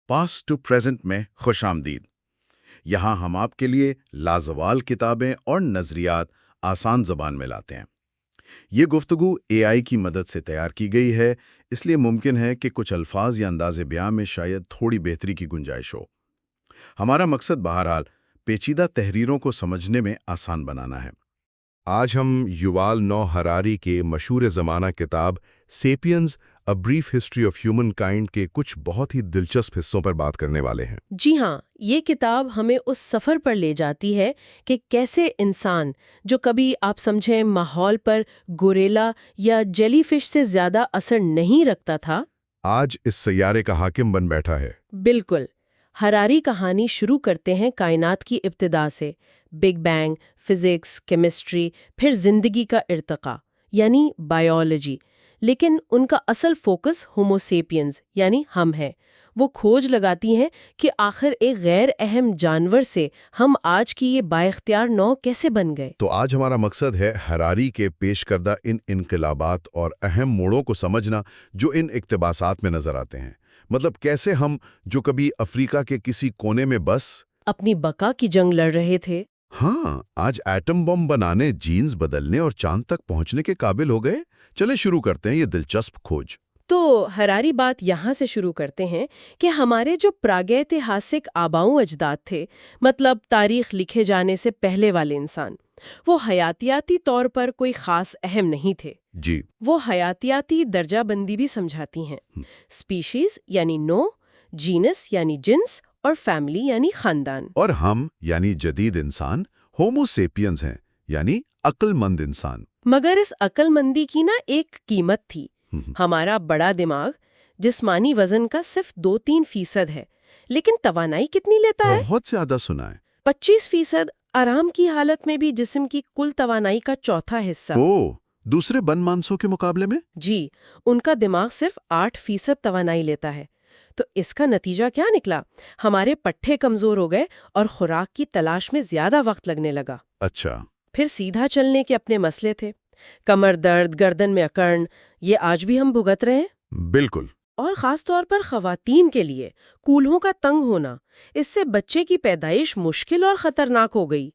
Past to present میں خوش آمدید۔ یہاں ہم آپ کے لیے لازوال کتابیں اور نظریات آسان زبان میں لاتے ہیں۔ یہ گفتگو اے آئی کی مدد سے تیار کی گئی ہے، اس لیے ممکن ہے کہ کچھ الفاظ یا انداز بیان میں شاید تھوڑی بہتری کی گنجائش ہو۔ ہمارا مقصد بہرحال پیچیدہ تحریروں کو سمجھنے میں آسان بنانا ہے۔ آج ہم یووال نو ہراری کے مشہور زمانہ کتاب Sapiens a brief history of humankind کے کچھ بہت ہی دلچسپ حصوں پر بات کرنے والے ہیں۔ جی ہاں، یہ کتاب ہمیں اس سفر پر لے جاتی ہے کہ کیسے انسان، جو کبھی آپ سمجھیں ماحول پر گوریلا یا جیلی فش سے زیادہ اثر نہیں رکھتا تھا، آج اس سیارے کا حاکم بن بیٹھا ہے۔ بالکل۔ ہراری کہانی شروع کرتے ہیں کائنات کی ابتدا سے، بگ بینگ، فزکس، کیمسٹری، پھر زندگی کا ارتقاء یعنی بائیولوجی، لیکن ان کا اصل فوکس ہومو سیپینز یعنی ہم ہے۔ وہ کھوج لگاتی ہیں کہ آخر ایک غیر اہم جانور سے ہم آج کی یہ بااختیار نو کیسے بن گئے۔ تو آج ہمارا مقصد ہے ہراری کے پیش کردہ ان انقلابات اور اہم موڑوں کو سمجھنا جو ان اقتباسات میں نظر آتے ہیں۔ مطلب کیسے ہم جو کبھی افریقہ کے کسی کونے میں بس اپنی بقا کی جنگ لڑ رہے تھے، ہاں، آج ایٹم بم بنانے، جینز بدلنے اور چاند تک پہنچنے کے قابل ہو گئے۔ چلیں شروع کرتے ہیں یہ دلچسپ کھوج۔ تو ہراری بات یہاں سے شروع کرتے ہیں کہ ہمارے جو پراگیتہاسک آباؤں اجداد تھے، مطلب تاریخ لکھے جانے سے پہلے والے انسان، وہ حیاتیاتی طور پر کوئی خاص اہم نہیں تھے۔ جی، وہ حیاتیاتی درجہ بندی بھی سمجھاتی ہیں، سپیشیز یعنی نو، جینس یعنی جنس، اور فیملی یعنی خاندان۔ اور ہم یعنی جدید انسان ہومو سیپینز ہیں، یعنی عقل مند انسان۔ مگر اس عقل مندی کی ایک قیمت تھی۔ ہمارا بڑا دماغ جسمانی وزن کا صرف 2-3% ہے، لیکن توانائی کتنی لیتا ہے؟ بہت زیادہ سنا ہے۔ 25% آرام کی حالت میں بھی جسم کی کل توانائی کا چوتھا حصہ۔ دوسرے بن مانسوں کے مقابلے میں؟ جی، ان کا دماغ صرف 8% توانائی لیتا ہے۔ تو اس کا نتیجہ کیا نکلا؟ ہمارے پٹھے کمزور ہو گئے اور خوراک کی تلاش میں زیادہ وقت لگنے لگا۔ اچھا۔ پھر سیدھا چلنے کے اپنے مسئلے تھے، کمر درد، گردن میں اکڑن، یہ آج بھی ہم بھگت رہے ہیں۔ بالکل۔ اور خاص طور پر خواتین کے لیے کولہوں کا تنگ ہونا، اس سے بچے کی پیدائش مشکل اور خطرناک ہو گئی۔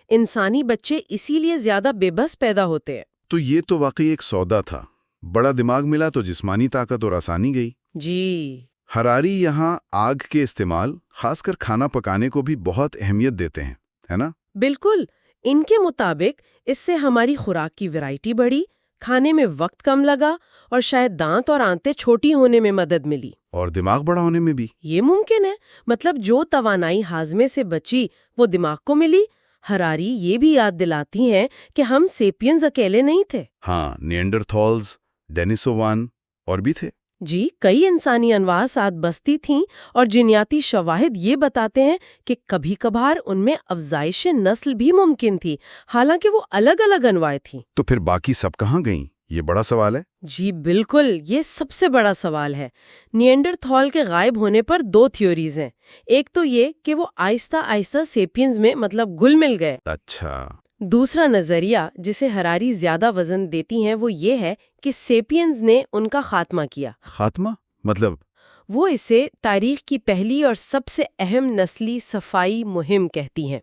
انسانی بچے اسی لیے زیادہ بے بس پیدا ہوتے ہیں۔ تو یہ تو واقعی ایک سودا تھا۔ بڑا دماغ ملا تو جسمانی طاقت اور آسانی گئی۔ جی، ہراری یہاں آگ کے استعمال، خاص کر کھانا پکانے کو بھی بہت اہمیت دیتے ہیں، ہے نا؟ بالکل۔ ان کے مطابق اس سے ہماری خوراک کی ویرائٹی بڑھی، کھانے میں وقت کم لگا، اور شاید دانت اور آنتیں چھوٹی ہونے میں مدد ملی۔ اور دماغ بڑا ہونے میں بھی۔ یہ ممکن ہے، مطلب جو توانائی ہاضمے سے بچی وہ دماغ کو ملی۔ ہراری یہ بھی یاد دلاتی ہیں کہ ہم سیپینز اکیلے نہیں تھے۔ ہاں، نیانڈرتھالز، ڈینیسووان اور بھی تھے۔ جی، کئی انسانی انواع ساتھ بستی تھیں، اور جینیاتی شواہد یہ بتاتے ہیں کہ کبھی کبھار ان میں افزائش نسل بھی ممکن تھی، حالانکہ وہ الگ الگ انواع تھیں۔ تو پھر باقی سب کہاں گئیں؟ یہ بڑا سوال ہے۔ جی بالکل، یہ سب سے بڑا سوال ہے۔ نیانڈرتھال کے غائب ہونے پر 2 تھیوریز ہیں۔ ایک تو یہ کہ وہ آہستہ آہستہ سیپینز میں مطلب گل مل گئے۔ اچھا۔ دوسرا نظریہ جسے ہراری زیادہ وزن دیتی ہیں وہ یہ ہے کہ سیپینز نے ان کا خاتمہ کیا۔ خاتمہ؟ مطلب؟ وہ اسے تاریخ کی پہلی اور سب سے اہم نسلی صفائی مہم کہتی ہیں۔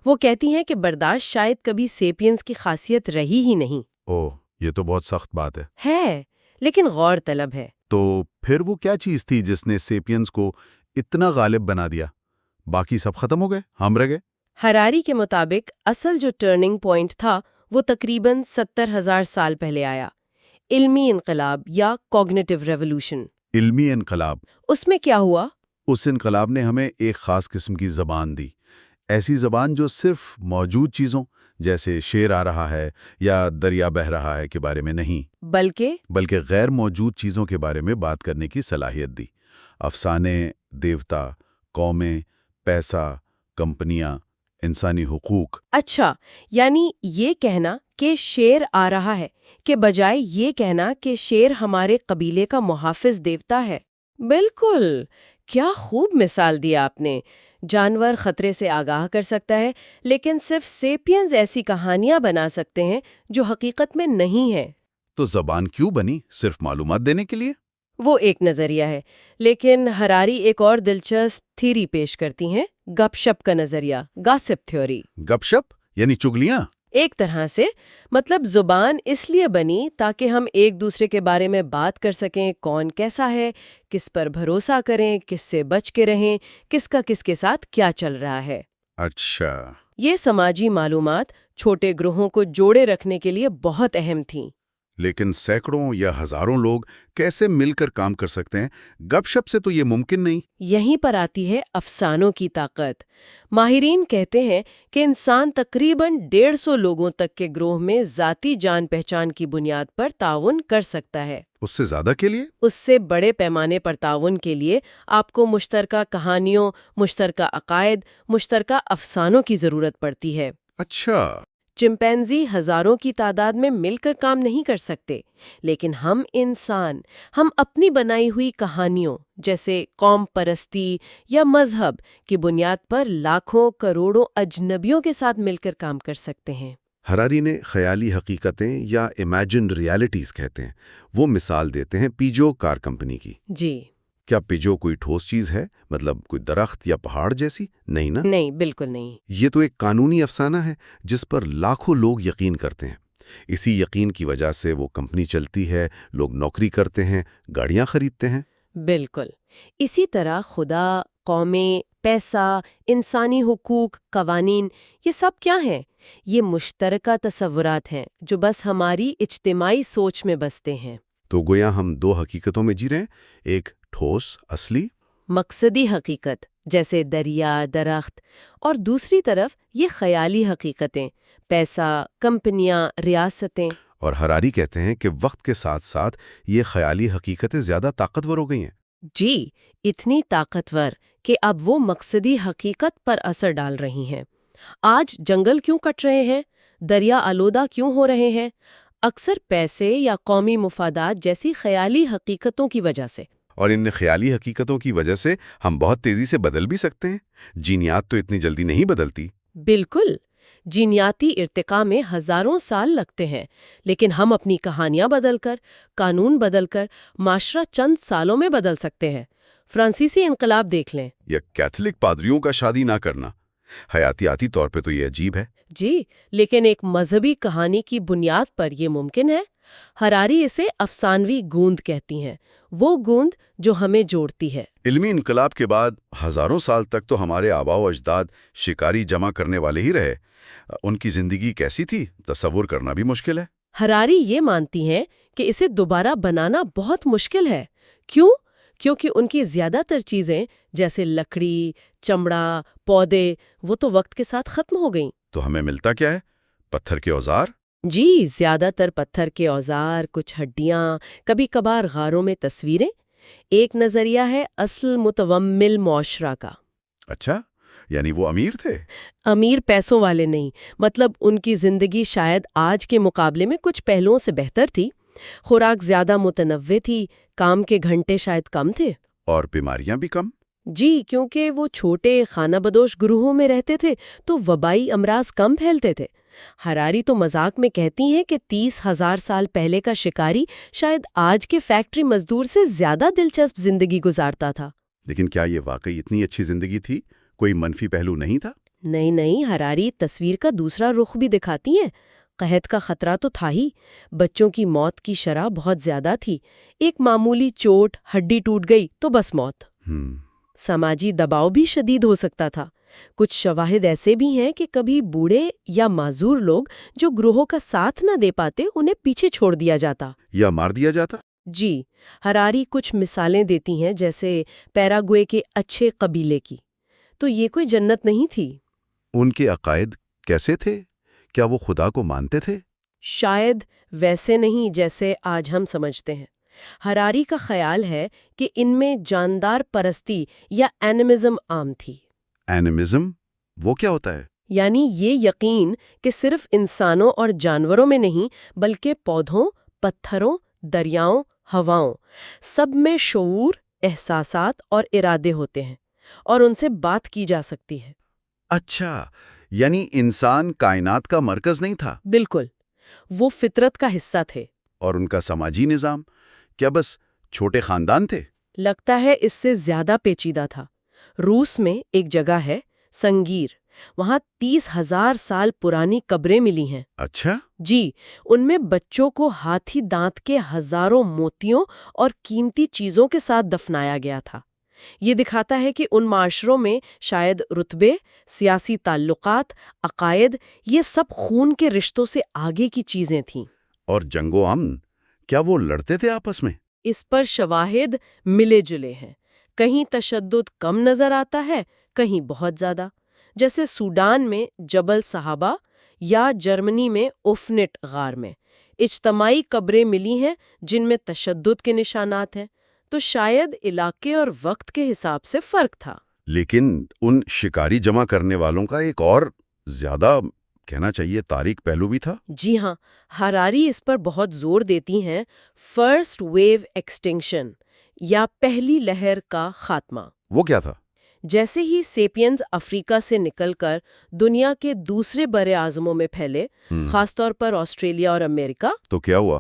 وہ کہتی ہیں کہ برداشت شاید کبھی سیپینز کی خاصیت رہی ہی نہیں۔ اوہ، یہ تو بہت سخت بات ہے۔ ہے، لیکن غور طلب ہے۔ تو پھر وہ کیا چیز تھی جس نے سیپینز کو اتنا غالب بنا دیا؟ باقی سب ختم ہو گئے، ہم رہ گئے؟ ہراری کے مطابق اصل جو ٹرننگ پوائنٹ تھا وہ تقریباً 70,000 سال پہلے آیا، علمی انقلاب یا کوگنیٹو ریولوشن۔ علمی انقلاب؟ اس میں کیا ہوا؟ اس انقلاب نے ہمیں ایک خاص قسم کی زبان دی، ایسی زبان جو صرف موجود چیزوں جیسے شیر آ رہا ہے یا دریا بہہ رہا ہے کے بارے میں نہیں، بلکہ غیر موجود چیزوں کے بارے میں بات کرنے کی صلاحیت دی۔ افسانے، دیوتا، قومیں، پیسہ، کمپنیاں، انسانی حقوق۔ اچھا، یعنی یہ کہنا کہ شیر آ رہا ہے کہ بجائے یہ کہنا کہ شیر ہمارے قبیلے کا محافظ دیوتا ہے۔ بالکل، کیا خوب مثال دیا آپ نے۔ جانور خطرے سے آگاہ کر سکتا ہے، لیکن صرف سیپینز ایسی کہانیاں بنا سکتے ہیں جو حقیقت میں نہیں ہیں۔ تو زبان کیوں بنی؟ صرف معلومات دینے کے لیے؟ وہ ایک نظریہ ہے، لیکن ہراری ایک اور دلچسپ تھیری پیش کرتی ہیں، گپ شپ کا نظریہ، گاسپ تھیوری۔ گپ شپ یعنی چگلیاں؟ ایک طرح سے، مطلب زبان اس لیے بنی تاکہ ہم ایک دوسرے کے بارے میں بات کر سکیں، کون کیسا ہے، کس پر بھروسہ کریں، کس سے بچ کے رہیں، کس کا کس کے ساتھ کیا چل رہا ہے۔ اچھا۔ یہ سماجی معلومات چھوٹے گروہوں کو جوڑے رکھنے کے لیے بہت اہم تھیں۔ لیکن سینکڑوں یا ہزاروں لوگ کیسے مل کر کام کر سکتے ہیں؟ گپ شپ سے تو یہ ممکن نہیں۔ یہیں پر آتی ہے افسانوں کی طاقت۔ ماہرین کہتے ہیں کہ انسان تقریباً 150 لوگوں تک کے گروہ میں ذاتی جان پہچان کی بنیاد پر تعاون کر سکتا ہے۔ اس سے زیادہ کے لیے؟ اس سے بڑے پیمانے پر تعاون کے لیے آپ کو مشترکہ کہانیوں، مشترکہ عقائد، مشترکہ افسانوں کی ضرورت پڑتی ہے۔ اچھا۔ چمپینزی ہزاروں کی تعداد میں مل کر کام نہیں کر سکتے، لیکن ہم انسان، ہم اپنی بنائی ہوئی کہانیوں جیسے قوم پرستی یا مذہب کی بنیاد پر لاکھوں کروڑوں اجنبیوں کے ساتھ مل کر کام کر سکتے ہیں۔ ہراری نے خیالی حقیقتیں یا امیجنڈ ریالٹیز کہتے ہیں، وہ مثال دیتے ہیں پیجو کار کمپنی کی۔ جی۔ کیا پیجو کوئی ٹھوس چیز ہے؟ مطلب کوئی درخت یا پہاڑ جیسی؟ نہیں نا؟ نہیں، بالکل نہیں۔ یہ تو ایک قانونی افسانہ ہے جس پر لاکھوں لوگ یقین کرتے ہیں۔ اسی یقین کی وجہ سے وہ کمپنی چلتی ہے، لوگ نوکری کرتے ہیں، گاڑیاں خریدتے ہیں۔ بالکل اسی طرح خدا، قومیں، پیسہ، انسانی حقوق، قوانین، یہ سب کیا ہیں؟ یہ مشترکہ تصورات ہیں جو بس ہماری اجتماعی سوچ میں بستے ہیں۔ تو گویا ہم دو حقیقتوں میں جی رہے ہیں، ایک ٹھوس، اصلی، مقصدی حقیقت جیسے دریا، درخت، اور دوسری طرف یہ خیالی حقیقتیں، پیسہ، کمپنیاں، ریاستیں۔ اور ہراری کہتے ہیں کہ وقت کے ساتھ ساتھ یہ خیالی حقیقتیں زیادہ طاقتور ہو گئی ہیں۔ جی، اتنی طاقتور کہ اب وہ مقصدی حقیقت پر اثر ڈال رہی ہیں۔ آج جنگل کیوں کٹ رہے ہیں؟ دریا آلودہ کیوں ہو رہے ہیں؟ اکثر پیسے یا قومی مفادات جیسی خیالی حقیقتوں کی وجہ سے۔ اور ان خیالی حقیقتوں کی وجہ سے ہم بہت تیزی سے بدل بھی سکتے ہیں۔ جینیات تو اتنی جلدی نہیں بدلتی۔ بالکل، جینیاتی ارتقاء میں ہزاروں سال لگتے ہیں، لیکن ہم اپنی کہانیاں بدل کر، قانون بدل کر، معاشرہ چند سالوں میں بدل سکتے ہیں۔ فرانسیسی انقلاب دیکھ لیں۔ یا کیتھولک پادریوں کا شادی نہ کرنا، حیاتیاتی طور پہ تو یہ عجیب ہے۔ جی، لیکن ایک مذہبی کہانی کی بنیاد پر یہ ممکن ہے۔ ہراری اسے افسانوی گوند کہتی ہیں، وہ گوند جو ہمیں جوڑتی ہے۔ علمی انقلاب کے بعد ہزاروں سال تک تو ہمارے آباء و اجداد شکاری جمع کرنے والے ہی رہے۔ ان کی زندگی کیسی تھی، تصور کرنا بھی مشکل ہے۔ ہراری یہ مانتی ہیں کہ اسے دوبارہ بنانا بہت مشکل ہے۔ کیوں؟ کیونکہ ان کی زیادہ تر چیزیں جیسے لکڑی، چمڑا، پودے، وہ تو وقت کے ساتھ ختم ہو گئیں۔ تو ہمیں ملتا کیا ہے؟ پتھر کے اوزار؟ جی، زیادہ تر پتھر کے اوزار، کچھ ہڈیاں، کبھی کبھار غاروں میں تصویریں۔ ایک نظریہ ہے اصل متومل معاشرہ کا۔ اچھا، یعنی وہ امیر تھے؟ امیر پیسوں والے نہیں، مطلب ان کی زندگی شاید آج کے مقابلے میں کچھ پہلوؤں سے بہتر تھی۔ خوراک زیادہ متنوع تھی، کام کے گھنٹے شاید کم تھے، اور بیماریاں بھی کم؟ جی، کیونکہ وہ چھوٹے خانہ بدوش گروہوں میں رہتے تھے تو وبائی امراض کم پھیلتے تھے۔ ہراری تو مذاق میں کہتی ہیں کہ 30,000 سال پہلے کا شکاری شاید آج کے فیکٹری مزدور سے زیادہ دلچسپ زندگی گزارتا تھا۔ لیکن کیا یہ واقعی اتنی اچھی زندگی تھی؟ کوئی منفی پہلو نہیں تھا؟ نہیں، ہراری تصویر کا دوسرا رخ بھی دکھاتی ہیں۔ قحط کا خطرہ تو تھا ہی، بچوں کی موت کی شرح بہت زیادہ تھی۔ ایک معمولی چوٹ، ہڈی ٹوٹ گئی تو بس موت۔ سماجی دباؤ بھی شدید ہو سکتا تھا۔ کچھ شواہد ایسے بھی ہیں کہ کبھی بوڑھے یا معذور لوگ جو گروہوں کا ساتھ نہ دے پاتے انہیں پیچھے چھوڑ دیا جاتا یا مار دیا جاتا۔ جی، ہراری کچھ مثالیں دیتی ہیں جیسے پیراگوئے کے اچھے قبیلے کی۔ تو یہ کوئی جنت نہیں تھی۔ ان کے عقائد کیسے تھے؟ کیا وہ خدا کو مانتے تھے؟ شاید ویسے نہیں جیسے آج ہم سمجھتے ہیں۔ ہراری کا خیال ہے کہ ان میں جاندار پرستی یا اینیمزم عام تھی۔ اینیمزم؟ وہ کیا ہوتا ہے؟ یعنی یہ یقین کہ صرف انسانوں اور جانوروں میں نہیں بلکہ پودوں، پتھروں، دریاؤں، ہواؤں، سب میں شعور، احساسات اور ارادے ہوتے ہیں اور ان سے بات کی جا سکتی ہے۔ اچھا، یعنی انسان کائنات کا مرکز نہیں تھا؟ بالکل، وہ فطرت کا حصہ تھے۔ اور ان کا سماجی نظام کیا بس چھوٹے خاندان تھے؟ لگتا ہے اس سے زیادہ پیچیدہ تھا۔ روس میں ایک جگہ ہے سنگیر، وہاں 30,000 سال پرانی قبریں ملی ہیں۔ اچھا، جی، ان میں بچوں کو ہاتھی دانت کے ہزاروں موتیوں اور قیمتی چیزوں کے ساتھ دفنایا گیا تھا۔ یہ دکھاتا ہے کہ ان معاشروں میں شاید رتبے، سیاسی تعلقات، عقائد، یہ سب خون کے رشتوں سے آگے کی چیزیں تھیں۔ اور جنگ و امن، کیا وہ لڑتے تھے آپس میں؟ اس پر شواہد ملے جلے ہیں۔ کہیں تشدد کم نظر آتا ہے، کہیں بہت زیادہ، جیسے سوڈان میں جبل صحابہ یا جرمنی میں اوفنٹ غار میں اجتماعی قبریں ملی ہیں جن میں تشدد کے نشانات ہیں۔ تو شاید علاقے اور وقت کے حساب سے فرق تھا۔ لیکن ان شکاری جمع کرنے والوں کا ایک اور زیادہ کہنا چاہیے تاریک پہلو بھی تھا۔ جی ہاں، ہراری اس پر بہت زور دیتی ہیں، فرسٹ ویو ایکسٹنکشن یا پہلی لہر کا خاتمہ۔ وہ کیا تھا؟ جیسے ہی سیپینز افریقہ سے نکل کر دنیا کے دوسرے بر اعظموں میں پھیلے، خاص طور پر آسٹریلیا اور امریکہ، تو کیا ہوا؟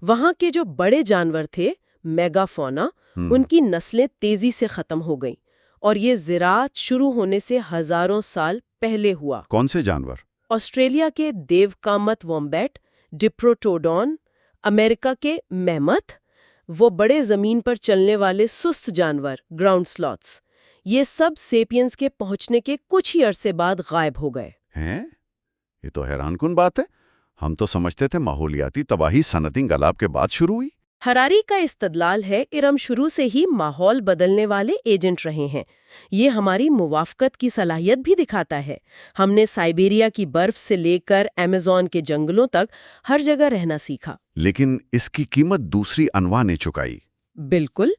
وہاں کے جو بڑے جانور تھے، میگا فونا، ان کی نسلیں تیزی سے ختم ہو گئیں، اور یہ زراعت شروع ہونے سے ہزاروں سال پہلے ہوا۔ کون سے جانور؟ آسٹریلیا کے دیو کامت وومبیٹ، ڈپروٹوڈون، امریکہ کے میمتھ، وہ بڑے زمین پر چلنے والے سست جانور گراؤنڈ سلوتھس، یہ سب سیپینز کے پہنچنے کے کچھ ہی عرصے بعد غائب ہو گئے۔ ہیں؟ یہ تو حیران کن بات ہے۔ ہم تو سمجھتے تھے ماحولیاتی تباہی صنعتی انقلاب کے بعد شروع ہوئی۔ ہراری کا استدلال ہے کہ ہم شروع سے ہی ماحول بدلنے والے ایجنٹ رہے ہیں۔ یہ ہماری موافقت کی صلاحیت بھی دکھاتا ہے۔ ہم نے سائبیریا کی برف سے لے کر ایمیزون کے جنگلوں تک ہر جگہ رہنا سیکھا۔ لیکن اس کی قیمت دوسری انواع نے چکائی۔ بالکل،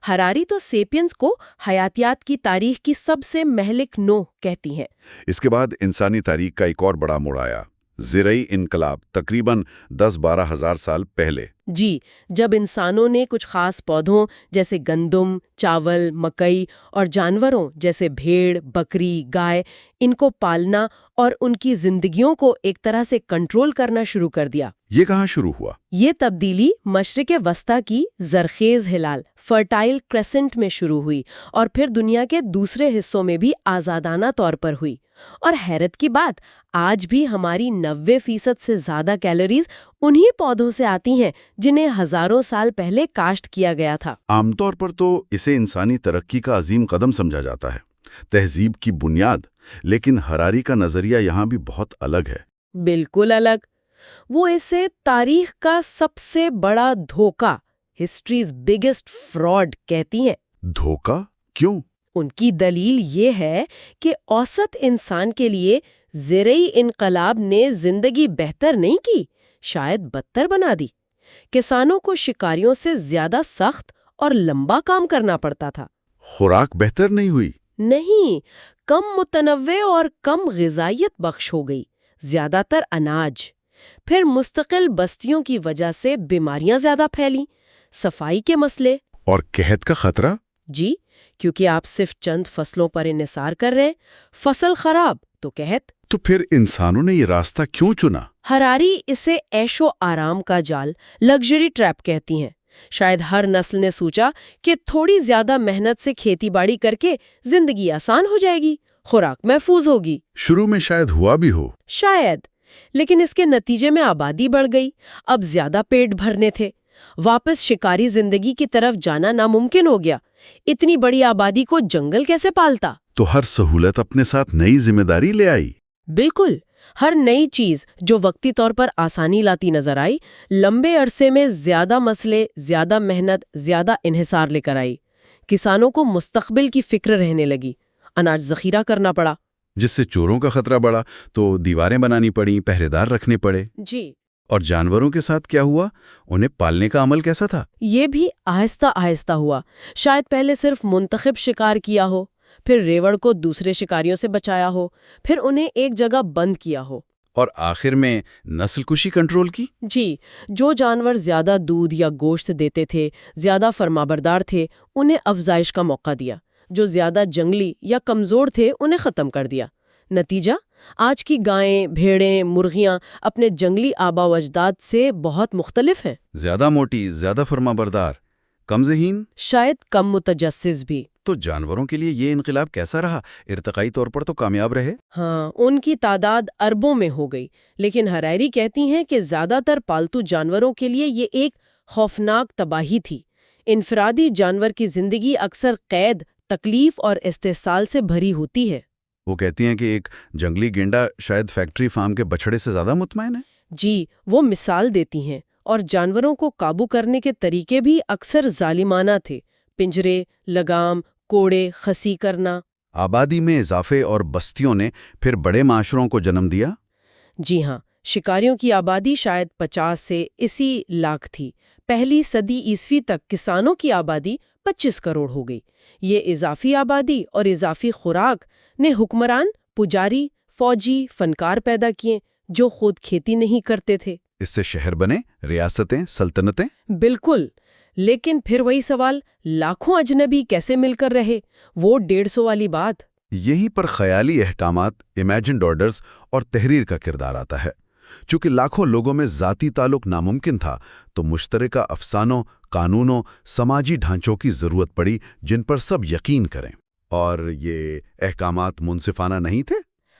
ہراری تو سیپینز کو حیاتیات کی تاریخ کی سب سے مہلک نوع کہتی ہیں۔ اس کے بعد انسانی تاریخ کا ایک اور بڑا موڑ آیا، زرعی انقلاب، تقریباً 10-12 ہزار سال پہلے۔ جی، جب انسانوں نے کچھ خاص پودوں جیسے گندم، چاول، مکئی اور جانوروں جیسے بھیڑ، بکری، گائے، ان کو پالنا اور ان کی زندگیوں کو ایک طرح سے کنٹرول کرنا شروع کر دیا۔ یہ کہاں شروع ہوا؟ یہ تبدیلی مشرق وسطیٰ کی زرخیز ہلال فرٹائل کریسنٹ میں شروع ہوئی اور پھر دنیا کے دوسرے حصوں میں بھی آزادانہ طور پر ہوئی۔ اور حیرت کی بات، آج بھی ہماری 90% سے زیادہ کیلوریز انہی پودوں سے آتی ہیں جنہیں ہزاروں سال پہلے کاشت کیا گیا تھا۔ عام طور پر تو اسے انسانی ترقی کا عظیم قدم سمجھا جاتا ہے، تہذیب کی بنیاد، لیکن ہراری کا نظریہ یہاں بھی بہت الگ ہے۔ بالکل الگ۔ وہ اسے تاریخ کا سب سے بڑا دھوکہ، ہسٹریز بگیسٹ فراڈ کہتی ہیں۔ دھوکہ؟ کیوں؟ ان کی دلیل یہ ہے کہ اوسط انسان کے لیے زرعی انقلاب نے زندگی بہتر نہیں کی، شاید بدتر بنا دی۔ کسانوں کو شکاریوں سے زیادہ سخت اور لمبا کام کرنا پڑتا تھا۔ خوراک بہتر نہیں ہوئی؟ نہیں، کم متنوع اور کم غذائیت بخش ہو گئی، زیادہ تر اناج۔ پھر مستقل بستیوں کی وجہ سے بیماریاں زیادہ پھیلیں، صفائی کے مسئلے اور قحط کا خطرہ۔ جی، کیونکہ آپ صرف چند فصلوں پر انحصار کر رہے ہیں، فصل خراب تو قحط۔ تو پھر انسانوں نے یہ راستہ کیوں چنا؟ ہراری اسے عیش و آرام کا جال، لگژری ٹریپ کہتی ہیں۔ شاید ہر نسل نے سوچا کہ تھوڑی زیادہ محنت سے کھیتی باڑی کر کے زندگی آسان ہو جائے گی، خوراک محفوظ ہوگی۔ شروع میں شاید ہوا بھی ہو، شاید، لیکن اس کے نتیجے میں آبادی بڑھ گئی، اب زیادہ پیٹ بھرنے تھے، واپس شکاری زندگی کی طرف جانا ناممکن ہو گیا۔ اتنی بڑی آبادی کو جنگل کیسے پالتا؟ تو ہر سہولت اپنے ساتھ نئی ذمہ داری لے آئی۔ بالکل، ہر نئی چیز جو وقتی طور پر آسانی لاتی نظر آئی، لمبے عرصے میں زیادہ مسئلے، زیادہ محنت، زیادہ انحصار لے کر آئی۔ کسانوں کو مستقبل کی فکر رہنے لگی، اناج ذخیرہ کرنا پڑا، جس سے چوروں کا خطرہ بڑھا، تو دیواریں بنانی پڑیں، پہرے دار رکھنے پڑے۔ جی، اور جانوروں کے ساتھ کیا ہوا؟ انہیں پالنے کا عمل کیسا تھا؟ یہ بھی آہستہ آہستہ ہوا۔ شاید پہلے صرف منتخب شکار کیا ہو، پھر ریوڑ کو دوسرے شکاریوں سے بچایا ہو، پھر انہیں ایک جگہ بند کیا ہو، اور آخر میں نسل کشی کنٹرول کی۔ جی، جو جانور زیادہ دودھ یا گوشت دیتے تھے، زیادہ فرمانبردار تھے، انہیں افزائش کا موقع دیا۔ جو زیادہ جنگلی یا کمزور تھے، انہیں ختم کر دیا۔ نتیجہ، آج کی گائیں، بھیڑیں، مرغیاں اپنے جنگلی آبا و اجداد سے بہت مختلف ہیں۔ زیادہ موٹی، زیادہ فرمانبردار، کم ذہین، شاید کم متجسس بھی۔ تو جانوروں کے لیے یہ انقلاب کیسا رہا؟ ارتقائی طور پر تو کامیاب رہے۔ ہاں، ان کی تعداد اربوں میں ہو گئی، لیکن ہراری کہتی ہیں کہ زیادہ تر پالتو جانوروں کے لیے یہ ایک خوفناک تباہی تھی۔ انفرادی جانور کی زندگی اکثر قید، تکلیف اور استحصال سے بھری ہوتی ہے۔ وہ کہتی ہیں کہ ایک جنگلی گینڈا شاید فیکٹری فارم کے بچھڑے سے زیادہ مطمئن ہے۔ جی، وہ مثال دیتی ہیں، اور جانوروں کو قابو کرنے کے طریقے بھی اکثر ظالمانہ تھے۔ پنجرے، لگام، کوڑے، خسی کرنا۔ آبادی میں اضافے اور بستیوں نے پھر بڑے معاشروں کو جنم دیا۔ جی ہاں، شکاریوں کی آبادی شاید 50 سے 80 لاکھ تھی۔ پہلی صدی عیسوی تک کسانوں کی آبادی 25 کروڑ ہو گئی۔ یہ اضافی آبادی اور اضافی خوراک نے حکمران، پجاری، فوجی، فنکار پیدا کیے جو خود کھیتی نہیں کرتے تھے۔ اس سے شہر بنے، ریاستیں، سلطنتیں۔ بالکل، لیکن پھر وہی سوال، لاکھوں اجنبی کیسے مل کر رہے؟ وہ 150 والی بات۔ یہیں پر خیالی احکامات، امیجنڈ آرڈرز اور تحریر کا کردار آتا ہے۔ چونکہ لاکھوں لوگوں میں ذاتی تعلق ناممکن تھا، تو مشترکہ افسانوں، قانونوں، سماجی ڈھانچوں کی ضرورت پڑی جن پر سب یقین کریں۔ اور یہ احکامات منصفانہ نہیں تھے؟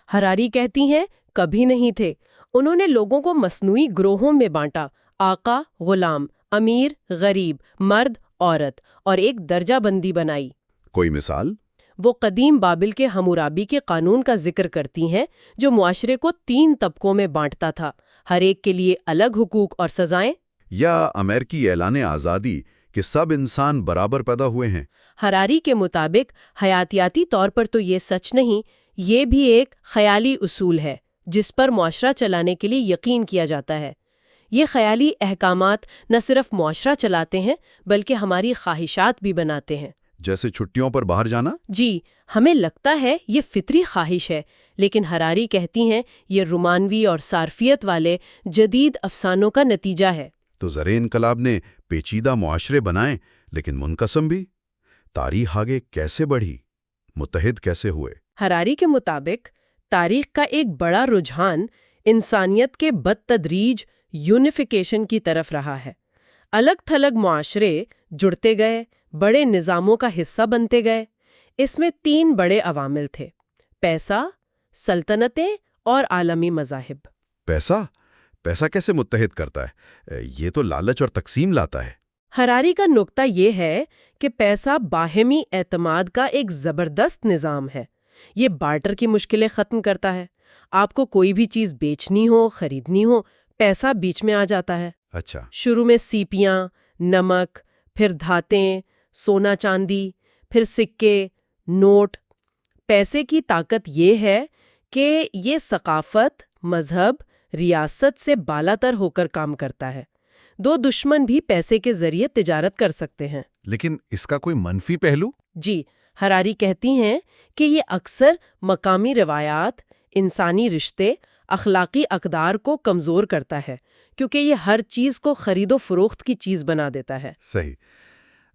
ہراری کہتی ہیں کبھی نہیں تھے۔ انہوں نے لوگوں کو مصنوعی گروہوں میں بانٹا، آقا، غلام، امیر، غریب، مرد، عورت، اور ایک درجہ بندی بنائی۔ کوئی مثال؟ وہ قدیم بابل کے حمورابی کے قانون کا ذکر کرتی ہیں، جو معاشرے کو 3 طبقوں میں بانٹتا تھا، ہر ایک کے لیے الگ حقوق اور سزائیں۔ یا امریکی اعلان آزادی کہ سب انسان برابر پیدا ہوئے ہیں۔ ہراری کے مطابق حیاتیاتی طور پر تو یہ سچ نہیں، یہ بھی ایک خیالی اصول ہے جس پر معاشرہ چلانے کے لیے یقین کیا جاتا ہے۔ یہ خیالی احکامات نہ صرف معاشرہ چلاتے ہیں بلکہ ہماری خواہشات بھی بناتے ہیں۔ جیسے چھٹیوں پر باہر جانا؟ جی، ہمیں لگتا ہے یہ فطری خواہش ہے، لیکن ہراری کہتی ہیں یہ رومانوی اور صارفیت والے جدید افسانوں کا نتیجہ ہے۔ تو زرع انقلاب نے پیچیدہ معاشرے بنائے لیکن منقسم بھی۔ تاریخ آگے کیسے بڑھی؟ متحد کیسے ہوئے؟ ہراری کے مطابق تاریخ کا ایک بڑا رجحان انسانیت کے بدتدریج یونیفیکیشن کی طرف رہا ہے۔ الگ تھلگ معاشرے جڑتے گئے، بڑے نظاموں کا حصہ بنتے گئے۔ اس میں 3 بڑے عوامل تھے: پیسہ، سلطنتیں اور عالمی مذاہب۔ پیسہ کیسے متحد کرتا ہے؟ یہ تو لالچ اور تقسیم لاتا ہے۔ ہراری کا نقطہ یہ ہے کہ پیسہ باہمی اعتماد کا ایک زبردست نظام ہے۔ یہ بارٹر کی مشکلیں ختم کرتا ہے۔ آپ کو کوئی بھی چیز بیچنی ہو، خریدنی ہو، پیسہ بیچ میں آ جاتا ہے۔ اچھا۔ شروع میں سیپیاں، نمک، پھر دھاتیں، سونا چاندی، پھر سکے، نوٹ۔ پیسے کی طاقت یہ ہے کہ یہ ثقافت، مذہب، ریاست سے بالا تر ہو کر کام کرتا ہے۔ 2 دشمن بھی پیسے کے ذریعے تجارت کر سکتے ہیں۔ لیکن اس کا کوئی منفی پہلو؟ جی، ہراری کہتی ہیں کہ یہ اکثر مقامی روایات، انسانی رشتے، اخلاقی اقدار کو کمزور کرتا ہے، کیونکہ یہ ہر چیز کو خرید و فروخت کی چیز بنا دیتا ہے۔ صحیح۔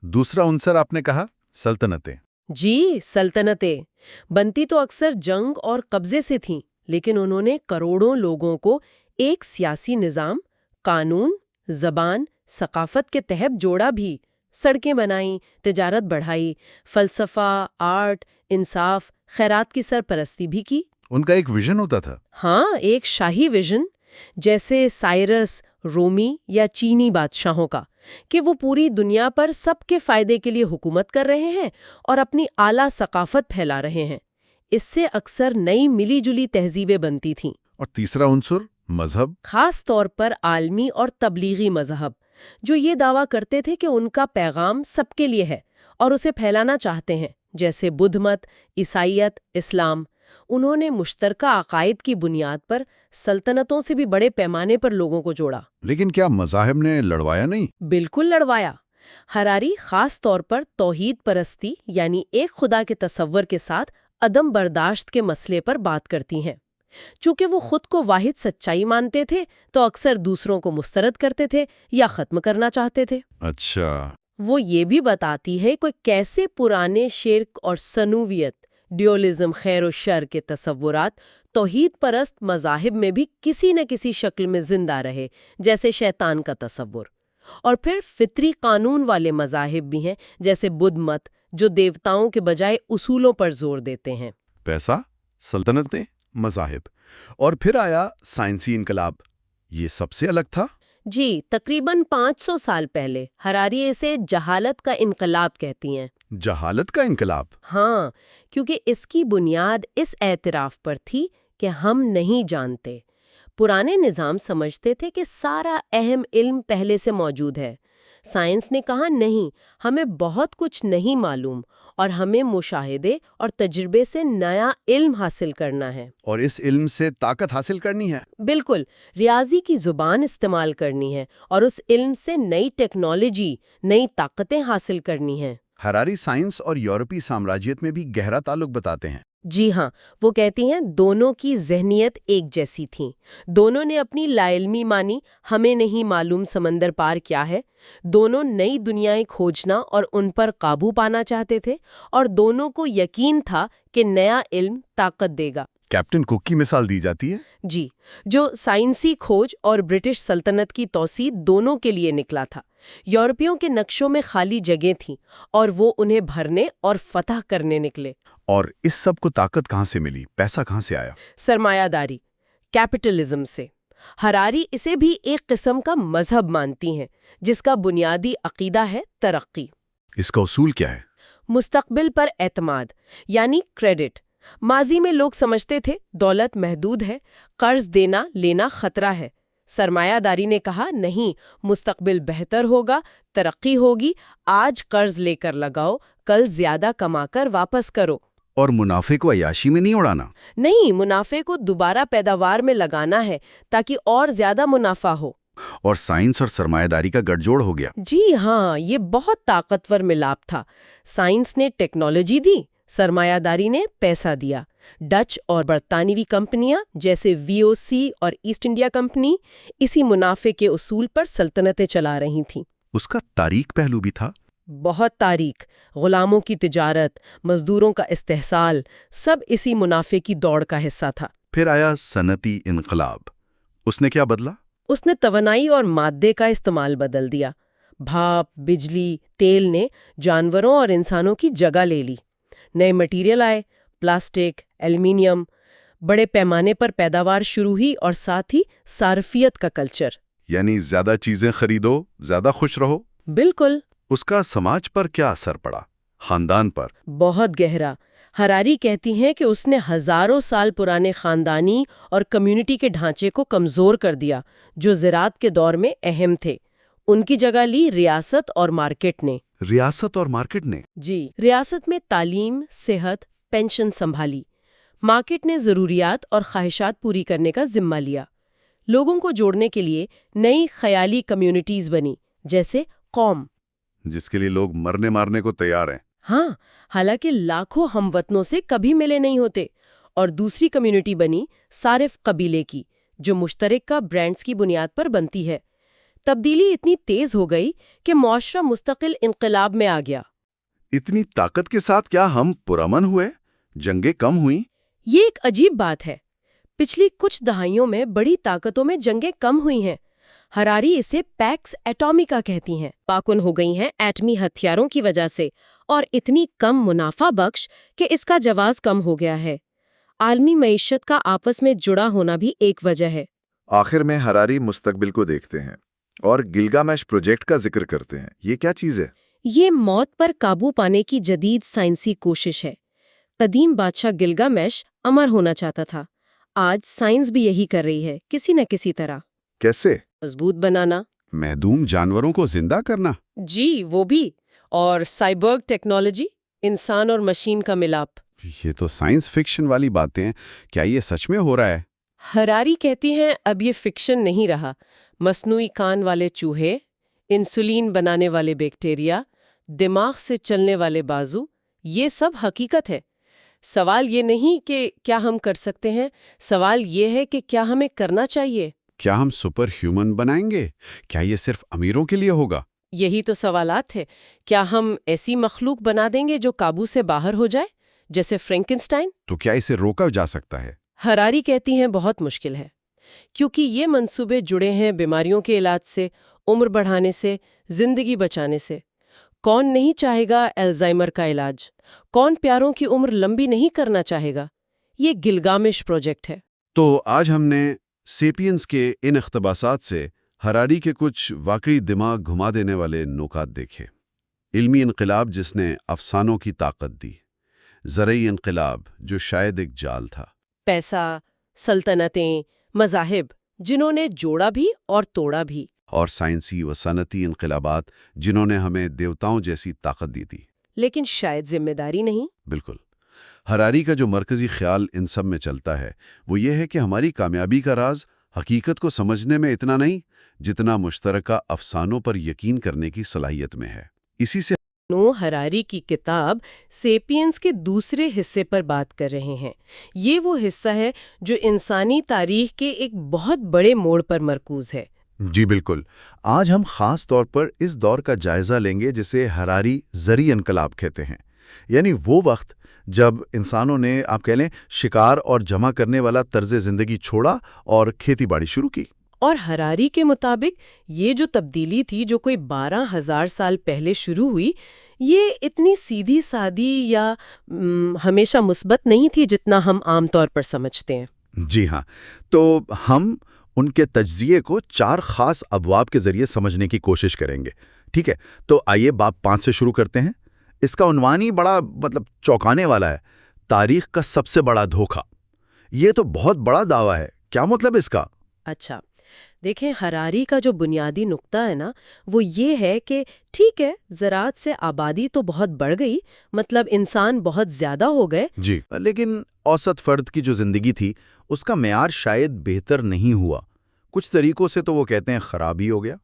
دوسرا عنصر آپ نے کہا سلطنتیں۔ جی، سلطنتیں بنتی تو اکثر جنگ اور قبضے سے تھیں، لیکن انہوں نے کروڑوں لوگوں کو ایک سیاسی نظام، قانون، زبان، ثقافت کے تحت جوڑا بھی۔ سڑکیں بنائیں، تجارت بڑھائی، فلسفہ، آرٹ، انصاف، خیرات کی سرپرستی بھی کی۔ ان کا ایک ویژن ہوتا تھا۔ ہاں، ایک شاہی ویژن، جیسے سائرس رومی یا چینی بادشاہوں کا، کہ وہ پوری دنیا پر سب کے فائدے کے لیے حکومت کر رہے ہیں اور اپنی اعلیٰ ثقافت پھیلا رہے ہیں۔ اس سے اکثر نئی ملی جلی تہذیبیں بنتی تھیں۔ اور تیسرا عنصر مذہب، خاص طور پر عالمی اور تبلیغی مذہب، جو یہ دعویٰ کرتے تھے کہ ان کا پیغام سب کے لیے ہے اور اسے پھیلانا چاہتے ہیں، جیسے بدھ مت، عیسائیت، اسلام۔ انہوں نے مشترکہ عقائد کی بنیاد پر سلطنتوں سے بھی بڑے پیمانے پر لوگوں کو جوڑا۔ لیکن کیا مذاہب نے لڑوایا نہیں؟ بالکل لڑوایا۔ ہراری خاص طور پر توحید پرستی یعنی ایک خدا کے تصور کے ساتھ عدم برداشت کے مسئلے پر بات کرتی ہیں۔ چونکہ وہ خود کو واحد سچائی مانتے تھے تو اکثر دوسروں کو مسترد کرتے تھے یا ختم کرنا چاہتے تھے۔ اچھا۔ وہ یہ بھی بتاتی ہے کہ کیسے پرانے شرک اور سنویت، ڈیولزم، خیر و شر کے تصورات توحید پرست مذاہب میں بھی کسی نہ کسی شکل میں زندہ رہے، جیسے شیطان کا تصور۔ اور پھر فطری قانون والے مذاہب بھی ہیں جیسے بدھ مت جو دیوتاؤں کے بجائے اصولوں پر زور دیتے ہیں۔ پیسہ، سلطنتیں، مذاہب، اور پھر آیا سائنسی انقلاب۔ یہ سب سے الگ تھا؟ جی، تقریباً 500 سال پہلے ہراری اسے جہالت کا انقلاب کہتی ہیں۔ جہالت کا انقلاب؟ ہاں، کیونکہ اس کی بنیاد اس اعتراف پر تھی کہ ہم نہیں جانتے۔ پرانے نظام سمجھتے تھے کہ سارا اہم علم پہلے سے موجود ہے۔ سائنس نے کہا نہیں، ہمیں بہت کچھ نہیں معلوم اور ہمیں مشاہدے اور تجربے سے نیا علم حاصل کرنا ہے۔ اور اس علم سے طاقت حاصل کرنی ہے؟ بالکل، ریاضی کی زبان استعمال کرنی ہے اور اس علم سے نئی ٹیکنالوجی، نئی طاقتیں حاصل کرنی ہیں۔ ہراری سائنس اور یورپی سامراجیت میں بھی گہرا تعلق بتاتے ہیں۔ جی ہاں، وہ کہتی ہیں دونوں کی ذہنیت ایک جیسی تھیں۔ دونوں نے اپنی لا علمی مانی، ہمیں نہیں معلوم سمندر پار کیا ہے۔ دونوں نئی دنیایں کھوجنا اور ان پر قابو پانا چاہتے تھے، اور دونوں کو یقین تھا کہ نیا علم طاقت دے گا۔ کیپٹن کک کی مثال دی جاتی ہے؟ جی، جو سائنسی کھوج اور برٹش سلطنت کی توسیع دونوں کے لیے نکلا تھا۔ یورپیوں کے نقشوں میں خالی جگہیں تھیں اور وہ انہیں بھرنے اور فتح کرنے نکلے۔ اور اس سب کو طاقت کہاں سے ملی؟ پیسہ کہاں سے آیا؟ سرمایہ داری، کیپٹلزم سے۔ ہراری اسے بھی ایک قسم کا مذہب مانتی ہیں جس کا بنیادی عقیدہ ہے ترقی۔ اس کا اصول کیا ہے؟ مستقبل پر اعتماد، یعنی کریڈٹ۔ ماضی میں لوگ سمجھتے تھے دولت محدود ہے، قرض دینا لینا خطرہ ہے۔ سرمایہ داری نے کہا نہیں، مستقبل بہتر ہوگا، ترقی ہوگی، آج قرض لے کر لگاؤ، کل زیادہ کما کر واپس کرو۔ اور منافع کو عیاشی میں نہیں اڑانا؟ نہیں، منافع کو دوبارہ پیداوار میں لگانا ہے تاکہ اور زیادہ منافع ہو۔ اور سائنس اور سرمایہ داری کا گٹھ جوڑ ہو گیا۔ جی ہاں، یہ بہت طاقتور ملاپ تھا۔ سائنس نے ٹیکنالوجی دی، سرمایہ داری نے پیسہ دیا۔ ڈچ اور برطانوی کمپنیاں جیسے VOC اور ایسٹ انڈیا کمپنی اسی منافع کے اصول پر سلطنتیں چلا رہی تھیں۔ اس کا تاریخ پہلو بھی تھا؟ بہت تاریخ، غلاموں کی تجارت، مزدوروں کا استحصال، سب اسی منافع کی دوڑ کا حصہ تھا۔ پھر آیا صنعتی انقلاب۔ اس نے کیا بدلا؟ اس نے توانائی اور مادے کا استعمال بدل دیا۔ بھاپ، بجلی، تیل نے جانوروں اور انسانوں کی جگہ لے لی۔ نئے مٹیریل آئے، پلاسٹک، ایلومینیم، بڑے پیمانے پر پیداوار شروع ہوئی اور ساتھ ہی صارفیت کا کلچر۔ یعنی زیادہ چیزیں خریدو، زیادہ خوش رہو۔ بالکل۔ اس کا سماج پر کیا اثر پڑا؟ خاندان پر؟ بہت گہرا۔ ہراری کہتی ہیں کہ اس نے ہزاروں سال پرانے خاندانی اور کمیونٹی کے ڈھانچے کو کمزور کر دیا جو زراعت کے دور میں اہم تھے۔ ان کی جگہ لی ریاست اور مارکیٹ نے۔ ریاست اور مارکیٹ نے؟ جی، ریاست میں تعلیم، صحت، پینشن سنبھالی۔ مارکیٹ نے ضروریات اور خواہشات پوری کرنے کا ذمہ لیا۔ لوگوں کو جوڑنے کے لیے نئی خیالی کمیونٹیز بنی، جیسے قوم، جس کے لیے لوگ مرنے مارنے کو تیار ہیں۔ ہاں، حالانکہ لاکھوں ہم وطنوں سے کبھی ملے نہیں ہوتے۔ اور دوسری کمیونٹی بنی صارف قبیلے کی، جو مشترکہ برانڈز کی بنیاد پر بنتی ہے۔ تبدیلی اتنی تیز ہو گئی کہ معاشرہ مستقل انقلاب میں آ گیا۔ اتنی طاقت کے ساتھ کیا ہم پرامن ہوئے؟ جنگیں کم ہوئیں؟ یہ ایک عجیب بات ہے۔ پچھلی کچھ دہائیوں میں بڑی طاقتوں میں جنگیں کم ہوئی ہیں۔ ہراری اسے پیکس ایٹومیکا کہتی ہیں، پاکن ہو گئی ہیں ایٹمی ہتھیاروں کی وجہ سے، اور اتنی کم منافع بخش کہ اس کا جواز کم ہو گیا ہے۔ عالمی معیشت کا آپس میں جڑا ہونا بھی ایک وجہ ہے۔ آخر میں ہراری مستقبل کو دیکھتے ہیں اور گلگامش پروجیکٹ کا ذکر کرتے ہیں۔ یہ کیا چیز ہے؟ یہ موت پر قابو پانے کی جدید سائنسی کوشش ہے۔ قدیم بادشاہ گلگامش امر ہونا چاہتا تھا۔ آج سائنس بھی یہی کر رہی ہے، کسی نہ کسی طرح۔ کیسے؟ مضبوط بنانا، محدوم جانوروں کو زندہ کرنا۔ جی وہ بھی، اور سائبرگ ٹیکنالوجی، انسان اور مشین کا ملاپ۔ یہ تو سائنس فکشن والی باتیں ہیں، کیا یہ سچ میں ہو رہا ہے؟ ہراری کہتی ہیں اب یہ فکشن نہیں رہا۔ مصنوعی کان والے چوہے، انسولین بنانے والے بیکٹیریا، دماغ سے چلنے والے بازو، یہ سب حقیقت ہے۔ سوال یہ نہیں کہ کیا ہم کر سکتے ہیں، سوال یہ ہے کہ کیا ہمیں کرنا چاہیے۔ کیا ہم سپر ہیومن بنائیں گے؟ کیا یہ صرف امیروں کے لیے ہوگا؟ یہی تو سوالات ہیں۔ کیا ہم ایسی مخلوق بنا دیں گے جو قابو سے باہر ہو جائے، جیسے فرینکنسٹائن؟ تو کیا اسے روکا جا سکتا ہے؟ ہراری کہتی ہیں بہت مشکل ہے، کیونکہ یہ منصوبے جڑے ہیں بیماریوں کے علاج سے، عمر بڑھانے سے، زندگی بچانے سے؟ کون نہیں چاہے گا الزائمر کا علاج؟ کون پیاروں کی عمر لمبی نہیں کرنا چاہے گا؟ یہ گلگامش پروجیکٹ ہے۔ تو آج ہم نے سیپینز کے ان اقتباسات سے ہراری کے کچھ واقعی دماغ گھما دینے والے نکات دیکھے۔ علمی انقلاب جس نے افسانوں کی طاقت دی، زرعی انقلاب جو شاید ایک جال تھا، پیسہ، سلطنتیں، مذاہب جنہوں نے جوڑا بھی اور توڑا بھی، اور سائنسی و صنعتی انقلابات جنہوں نے ہمیں دیوتاؤں جیسی طاقت دی تھی۔ لیکن شاید ذمہ داری نہیں۔ بالکل۔ ہراری کا جو مرکزی خیال ان سب میں چلتا ہے وہ یہ ہے کہ ہماری کامیابی کا راز حقیقت کو سمجھنے میں اتنا نہیں جتنا مشترکہ افسانوں پر یقین کرنے کی صلاحیت میں ہے۔ اسی سے ہراری کی کتاب سیپینز کے دوسرے حصے پر بات کر رہے ہیں۔ یہ وہ حصہ ہے جو انسانی تاریخ کے ایک بہت بڑے موڑ پر مرکوز ہے۔ جی بالکل۔ آج ہم خاص طور پر اس دور کا جائزہ لیں گے جسے ہراری زرعی انقلاب کہتے ہیں، یعنی وہ وقت جب انسانوں نے آپ کہہ لیں شکار اور جمع کرنے والا طرز زندگی چھوڑا اور کھیتی باڑی شروع کی۔ اور ہراری کے مطابق یہ جو تبدیلی تھی جو کوئی 12,000 سال پہلے شروع ہوئی، یہ اتنی سیدھی سادی یا ہمیشہ مثبت نہیں تھی جتنا ہم عام طور پر سمجھتے ہیں۔ جی ہاں، تو ہم ان کے تجزیے کو 4 خاص ابواب کے ذریعے سمجھنے کی کوشش کریں گے۔ ٹھیک ہے، تو آئیے باب 5 سے شروع کرتے ہیں۔ اس کا عنوان ہی بڑا چونکانے والا ہے، تاریخ کا سب سے بڑا دھوکہ۔ یہ تو بہت بڑا دعویٰ ہے، کیا مطلب اس کا؟ اچھا، دیکھیں ہراری کا جو بنیادی نقطہ ہے نا وہ یہ ہے کہ ٹھیک ہے زراعت سے آبادی تو بہت بڑھ گئی، مطلب انسان بہت زیادہ ہو گئے، جی، لیکن اوسط فرد کی جو زندگی تھی اس کا معیار شاید بہتر نہیں ہوا، کچھ طریقوں سے تو وہ کہتے ہیں خراب ہی ہو گیا۔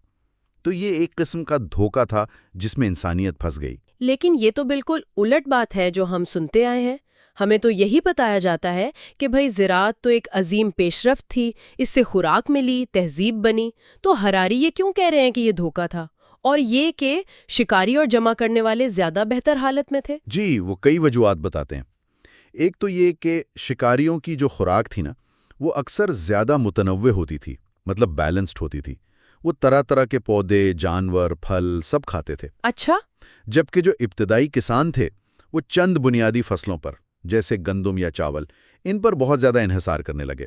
تو یہ ایک قسم کا دھوکہ تھا جس میں انسانیت پھنس گئی۔ لیکن یہ تو بالکل الٹ بات ہے جو ہم سنتے آئے ہیں۔ ہمیں تو یہی بتایا جاتا ہے کہ بھئی زراعت تو ایک عظیم پیش رفت تھی، اس سے خوراک ملی، تہذیب بنی، تو ہراری یہ کیوں کہہ رہے ہیں کہ یہ دھوکہ تھا؟ اور یہ کہ شکاری اور جمع کرنے والے زیادہ بہتر حالت میں تھے؟ جی، وہ کئی وجوہات بتاتے ہیں۔ ایک تو یہ کہ شکاریوں کی جو خوراک تھی نا وہ اکثر زیادہ متنوع ہوتی تھی، مطلب بیلنسڈ ہوتی تھی۔ وہ طرح طرح کے پودے، جانور، پھل سب کھاتے تھے۔ اچھا، جبکہ جو ابتدائی کسان تھے وہ چند بنیادی فصلوں پر جیسے گندم یا چاول ان پر بہت زیادہ انحصار کرنے لگے۔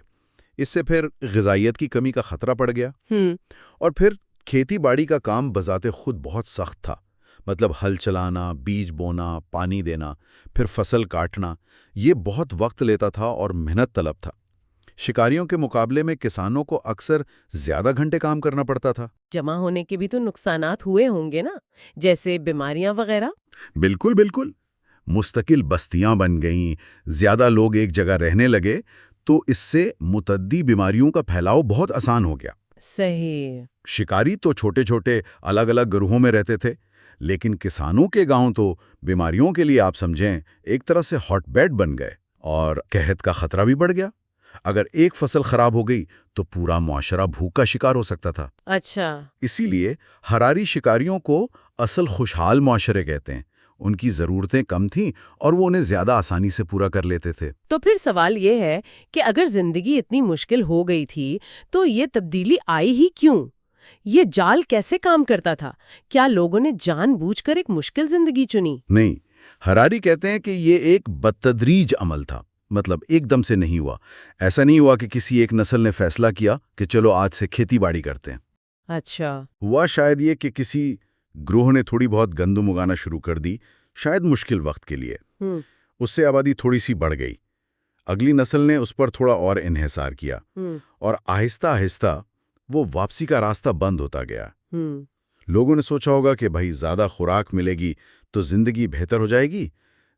اس سے پھر غذائیت کی کمی کا خطرہ پڑ گیا۔ اور پھر کھیتی باڑی کا کام بذات خود بہت سخت تھا، مطلب ہل چلانا، بیج بونا، پانی دینا، پھر فصل کاٹنا، یہ بہت وقت لیتا تھا اور محنت طلب تھا۔ شکاریوں کے مقابلے میں کسانوں کو اکثر زیادہ گھنٹے کام کرنا پڑتا تھا۔ جمع ہونے کے بھی تو نقصانات ہوئے ہوں گے نا، جیسے بیماریاں وغیرہ؟ بالکل بالکل، مستقل بستیاں بن گئیں، زیادہ لوگ ایک جگہ رہنے لگے تو اس سے متعدی بیماریوں کا پھیلاؤ بہت آسان ہو گیا۔ صحیح۔ شکاری تو چھوٹے چھوٹے الگ الگ گروہوں میں رہتے تھے، لیکن کسانوں کے گاؤں تو بیماریوں کے لیے آپ سمجھیں ایک طرح سے ہاٹ بیڈ بن گئے، اور قحط کا خطرہ بھی بڑھ گیا۔ اگر ایک فصل خراب ہو گئی تو پورا معاشرہ بھوک کا شکار ہو سکتا تھا۔ اچھا، اسی لیے ہراری شکاریوں کو اصل خوشحال معاشرے کہتے ہیں۔ ان کی ضرورتیں کم تھیں اور وہ انہیں زیادہ آسانی سے پورا کر لیتے تھے۔ تو پھر سوال یہ ہے کہ اگر زندگی اتنی مشکل ہو گئی تھی تو یہ تبدیلی آئی ہی کیوں؟ یہ جال کیسے کام کرتا تھا؟ کیا لوگوں نے جان بوجھ کر ایک مشکل زندگی چنی؟ نہیں، ہراری کہتے ہیں کہ یہ ایک بتدریج عمل تھا، مطلب ایک دم سے نہیں ہوا۔ ایسا نہیں ہوا کہ کسی ایک نسل نے فیصلہ کیا کہ چلو آج سے کھیتی باڑی کرتے ہیں۔ اچھا، ہوا شاید یہ کہ کسی گروہ نے تھوڑی بہت گندم اگانا شروع کر دی، شاید مشکل وقت کے لیے۔ اس سے آبادی تھوڑی سی بڑھ گئی، اگلی نسل نے اس پر تھوڑا اور انحصار کیا، اور آہستہ آہستہ وہ واپسی کا راستہ بند ہوتا گیا۔ لوگوں نے سوچا ہوگا کہ بھائی زیادہ خوراک ملے گی تو زندگی بہتر ہو جائے گی،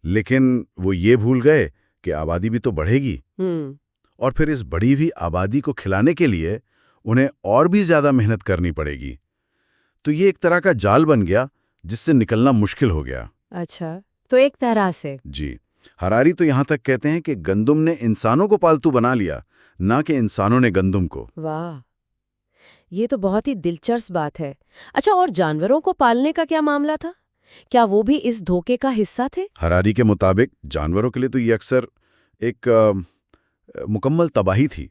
لیکن وہ یہ بھول گئے کہ آبادی بھی تو بڑھے گی، اور پھر اس بڑی ہوئی آبادی کو کھلانے کے لیے انہیں اور بھی زیادہ محنت کرنی پڑے گی۔ تو یہ ایک طرح کا جال بن گیا جس سے نکلنا مشکل ہو گیا۔ اچھا، تو ایک طرح سے جی، ہراری تو یہاں تک کہتے ہیں کہ گندم نے انسانوں کو پالتو بنا لیا، نہ کہ انسانوں نے گندم کو۔ واہ، یہ تو بہت ہی دلچسپ بات ہے۔ اچھا، اور جانوروں کو پالنے کا کیا معاملہ تھا؟ کیا وہ بھی اس دھوکے کا حصہ تھے؟ ہراری کے مطابق جانوروں کے لیے تو یہ اکثر ایک مکمل تباہی تھی،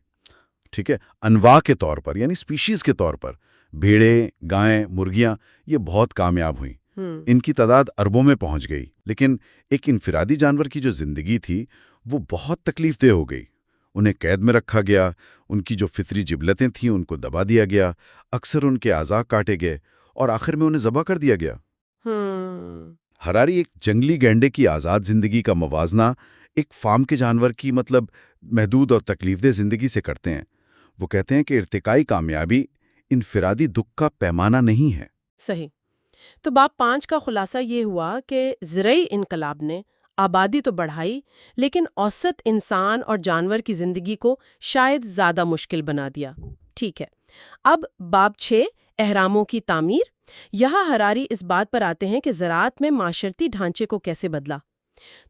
ٹھیک ہے، انواع کے طور پر، یعنی سپیشیز کے طور پر۔ بھیڑیں، گائیں، مرغیاں یہ بہت کامیاب ہوئیں، ان کی تعداد اربوں میں پہنچ گئی، لیکن ایک انفرادی جانور کی جو زندگی تھی وہ بہت تکلیف دہ ہو گئی۔ انہیں قید میں رکھا گیا، ان کی جو فطری جبلتیں تھیں ان کو دبا دیا گیا، اکثر ان کے اعضاء کاٹے گئے اور آخر میں انہیں ذبح کر دیا گیا۔ ہراری ایک جنگلی گینڈے کی آزاد زندگی کا موازنہ ایک فارم کے جانور کی محدود اور تکلیف دہ زندگی سے کرتے ہیں۔ وہ کہتے ہیں کہ ارتقائی کامیابی انفرادی دکھ کا پیمانہ نہیں ہے۔ صحیح۔ تو باب 5 کا خلاصہ یہ ہوا کہ زرعی انقلاب نے آبادی تو بڑھائی لیکن اوسط انسان اور جانور کی زندگی کو شاید زیادہ مشکل بنا دیا۔ ٹھیک ہے، اب باب 6 اہراموں کی تعمیر۔ یہاں ہراری اس بات پر آتے ہیں کہ زراعت میں معاشرتی ڈھانچے کو کیسے بدلا۔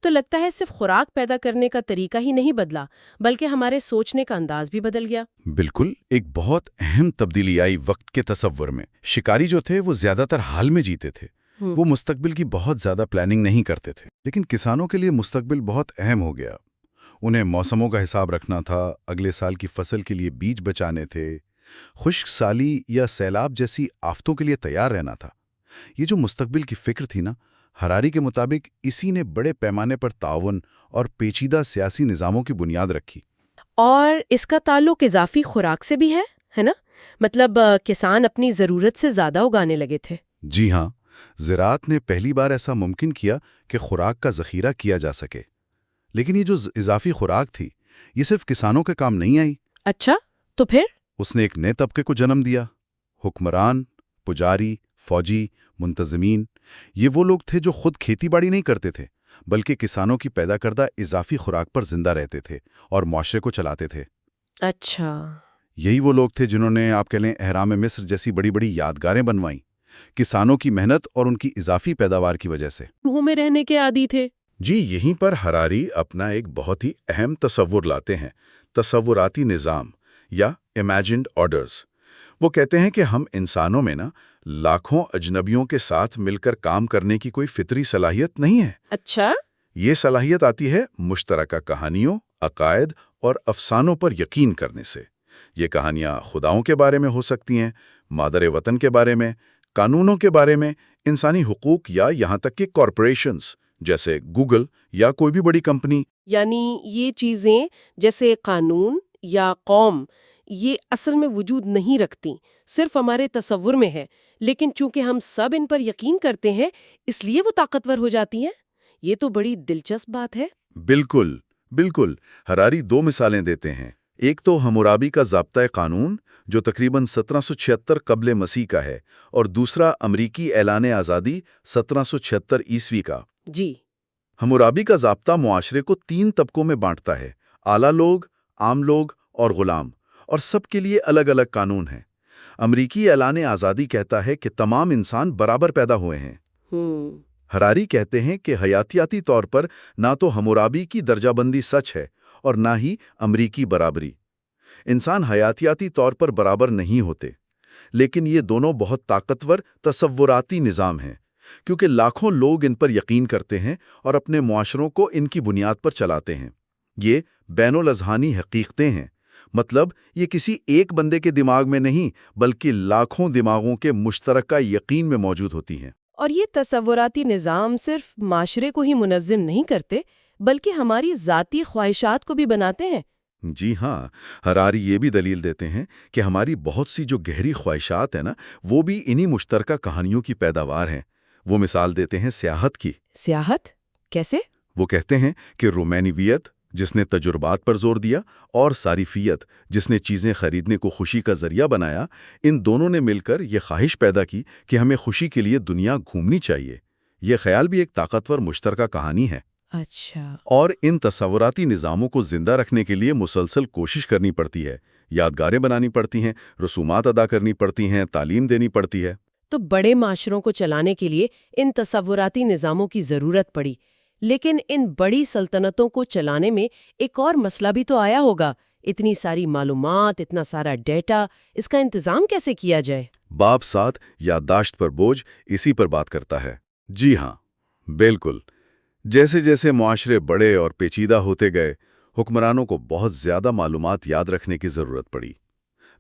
تو لگتا ہے صرف خوراک پیدا کرنے کا طریقہ ہی نہیں بدلا بلکہ ہمارے سوچنے کا انداز بھی بدل گیا۔ بالکل، ایک بہت اہم تبدیلی آئی وقت کے تصور میں۔ شکاری جو تھے وہ زیادہ تر حال میں جیتے تھے، وہ مستقبل کی بہت زیادہ پلاننگ نہیں کرتے تھے، لیکن کسانوں کے لیے مستقبل بہت اہم ہو گیا۔ انہیں موسموں کا حساب رکھنا تھا، اگلے سال کی فصل کے لیے بیج بچانے تھے، خشک سالی یا سیلاب جیسی آفتوں کے لیے تیار رہنا تھا۔ یہ جو مستقبل کی فکر تھی نا، ہراری کے مطابق اسی نے بڑے پیمانے پر تعاون اور پیچیدہ سیاسی نظاموں کی بنیاد رکھی۔ اور اس کا تعلق اضافی خوراک سے بھی ہے نا؟ مطلب کسان اپنی ضرورت سے زیادہ اگانے لگے تھے۔ جی ہاں، زراعت نے پہلی بار ایسا ممکن کیا کہ خوراک کا ذخیرہ کیا جا سکے، لیکن یہ جو اضافی خوراک تھی یہ صرف کسانوں کے کام نہیں آئی۔ اچھا، تو پھر؟ اس نے ایک نئے طبقے کو جنم دیا۔ حکمران، پجاری، فوجی، منتظمین، یہ وہ لوگ تھے جو خود کھیتی باڑی نہیں کرتے تھے بلکہ کسانوں کی پیدا کردہ اضافی خوراک پر زندہ رہتے تھے اور معاشرے کو چلاتے تھے۔ اچھا، یہی وہ لوگ تھے جنہوں نے آپ کہہ لیں اہرام مصر جیسی بڑی بڑی یادگاریں بنوائیں، کسانوں کی محنت اور ان کی اضافی پیداوار کی وجہ سے۔ روح میں رہنے کے عادی تھے۔ جی، یہیں پر ہراری اپنا ایک بہت ہی اہم تصور لاتے ہیں، تصوراتی نظام یا امیجنڈ آرڈرز۔ وہ کہتے ہیں کہ ہم انسانوں میں لاکھوں اجنبیوں کے ساتھ مل کر کام کرنے کی کوئی فطری صلاحیت نہیں ہے۔ اچھا، یہ صلاحیت آتی ہے مشترکہ کہانیوں، عقائد اور افسانوں پر یقین کرنے سے۔ یہ کہانیاں خداؤں کے بارے میں ہو سکتی ہیں، مادر وطن کے بارے میں، قانونوں کے بارے میں، انسانی حقوق یا یہاں تک کہ کارپوریشنز جیسے گوگل یا کوئی بھی بڑی کمپنی۔ یعنی یہ چیزیں جیسے قانون یا قوم یہ اصل میں وجود نہیں رکھتی، صرف ہمارے تصور میں ہے، لیکن چونکہ ہم سب ان پر یقین کرتے ہیں اس لیے وہ طاقتور ہو جاتی ہیں۔ یہ تو بڑی دلچسپ بات ہے۔ بالکل بالکل، ہراری 2 مثالیں دیتے ہیں۔ ایک تو حمورابی کا ضابطۂ قانون جو تقریباً 1776 قبل مسیح کا ہے، اور دوسرا امریکی اعلان آزادی 1776 عیسوی کا۔ جی، حمورابی کا ضابطہ معاشرے کو 3 طبقوں میں بانٹتا ہے: اعلیٰ لوگ، عام لوگ اور غلام، اور سب کے لیے الگ الگ قانون ہیں۔ امریکی اعلان آزادی کہتا ہے کہ تمام انسان برابر پیدا ہوئے ہیں۔ ہراری کہتے ہیں کہ حیاتیاتی طور پر نہ تو حمورابی کی درجہ بندی سچ ہے اور نہ ہی امریکی برابری۔ انسان حیاتیاتی طور پر برابر نہیں ہوتے، لیکن یہ دونوں بہت طاقتور تصوراتی نظام ہیں کیونکہ لاکھوں لوگ ان پر یقین کرتے ہیں اور اپنے معاشروں کو ان کی بنیاد پر چلاتے ہیں۔ یہ بین الاذہانی حقیقتیں ہیں، مطلب یہ کسی ایک بندے کے دماغ میں نہیں بلکہ لاکھوں دماغوں کے مشترکہ یقین میں موجود ہوتی ہیں۔ اور یہ تصوراتی نظام صرف معاشرے کو ہی منظم نہیں کرتے بلکہ ہماری ذاتی خواہشات کو بھی بناتے ہیں۔ جی ہاں، ہراری یہ بھی دلیل دیتے ہیں کہ ہماری بہت سی جو گہری خواہشات ہیں وہ بھی انہی مشترکہ کہانیوں کی پیداوار ہیں۔ وہ مثال دیتے ہیں سیاحت کی۔ سیاحت کیسے؟ وہ کہتے ہیں کہ رومانویت جس نے تجربات پر زور دیا اور صارفیت جس نے چیزیں خریدنے کو خوشی کا ذریعہ بنایا، ان دونوں نے مل کر یہ خواہش پیدا کی کہ ہمیں خوشی کے لیے دنیا گھومنی چاہیے۔ یہ خیال بھی ایک طاقتور مشترکہ کہانی ہے۔ اچھا، اور ان تصوراتی نظاموں کو زندہ رکھنے کے لیے مسلسل کوشش کرنی پڑتی ہے، یادگاریں بنانی پڑتی ہیں، رسومات ادا کرنی پڑتی ہیں، تعلیم دینی پڑتی ہے۔ تو بڑے معاشروں کو چلانے کے لیے ان تصوراتی نظاموں کی ضرورت پڑی، لیکن ان بڑی سلطنتوں کو چلانے میں ایک اور مسئلہ بھی تو آیا ہوگا۔ اتنی ساری معلومات، اتنا سارا ڈیٹا، اس کا انتظام کیسے کیا جائے؟ باب 7 یادداشت پر بوجھ اسی پر بات کرتا ہے۔ جی ہاں، بالکل۔ جیسے جیسے معاشرے بڑے اور پیچیدہ ہوتے گئے، حکمرانوں کو بہت زیادہ معلومات یاد رکھنے کی ضرورت پڑی۔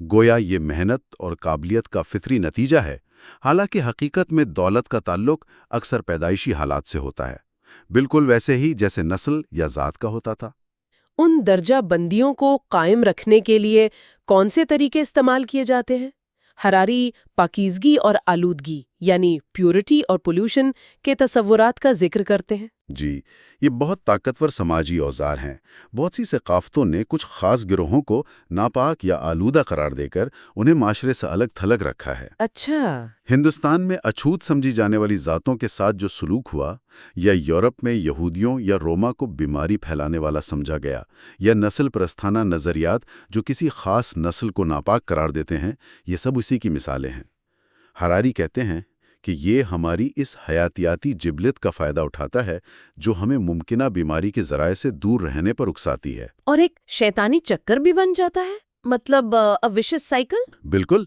گویا یہ محنت اور قابلیت کا فطری نتیجہ ہے، حالانکہ حقیقت میں دولت کا تعلق اکثر پیدائشی حالات سے ہوتا ہے، بالکل ویسے ہی جیسے نسل یا ذات کا ہوتا تھا۔ ان درجہ بندیوں کو قائم رکھنے کے لیے کون سے طریقے استعمال کیے جاتے ہیں؟ ہراری پاکیزگی اور آلودگی یعنی پیورٹی اور پولوشن کے تصورات کا ذکر کرتے ہیں۔ جی، یہ بہت طاقتور سماجی اوزار ہیں۔ بہت سی ثقافتوں نے کچھ خاص گروہوں کو ناپاک یا آلودہ قرار دے کر انہیں معاشرے سے الگ تھلگ رکھا ہے۔ اچھا، ہندوستان میں اچھوت سمجھی جانے والی ذاتوں کے ساتھ جو سلوک ہوا، یا یورپ میں یہودیوں یا روما کو بیماری پھیلانے والا سمجھا گیا، یا نسل پرستانہ نظریات جو کسی خاص نسل کو ناپاک قرار دیتے ہیں، یہ سب اسی کی مثالیں ہیں۔ ہراری کہتے ہیں کہ یہ ہماری اس حیاتیاتی جبلت کا فائدہ اٹھاتا ہے جو ہمیں ممکنہ بیماری کے ذرائع سے دور رہنے پر اکساتی ہے۔ اور ایک شیطانی چکر بھی بن جاتا ہے، مطلب ویشس سائیکل؟ بالکل،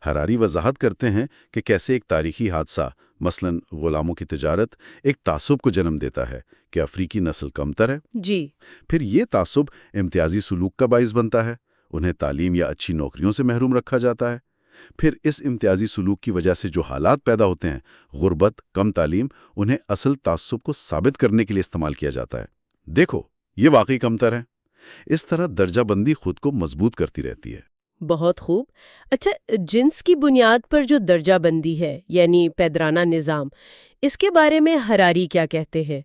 ہراری وضاحت کرتے ہیں کہ کیسے ایک تاریخی حادثہ، مثلاً غلاموں کی تجارت، ایک تعصب کو جنم دیتا ہے کہ افریقی نسل کمتر ہے۔ جی، پھر یہ تعصب امتیازی سلوک کا باعث بنتا ہے، انہیں تعلیم یا اچھی نوکریوں سے محروم رکھا جاتا ہے۔ پھر اس امتیازی سلوک کی وجہ سے جو حالات پیدا ہوتے ہیں، غربت، کم تعلیم، انہیں اصل تعصب کو ثابت کرنے کے لیے استعمال کیا جاتا ہے۔ دیکھو، یہ واقعی کمتر ہے۔ اس طرح درجہ بندی خود کو مضبوط کرتی رہتی ہے۔ بہت خوب۔ اچھا، جنس کی بنیاد پر جو درجہ بندی ہے یعنی پیدرانہ نظام، اس کے بارے میں ہراری کیا کہتے ہیں؟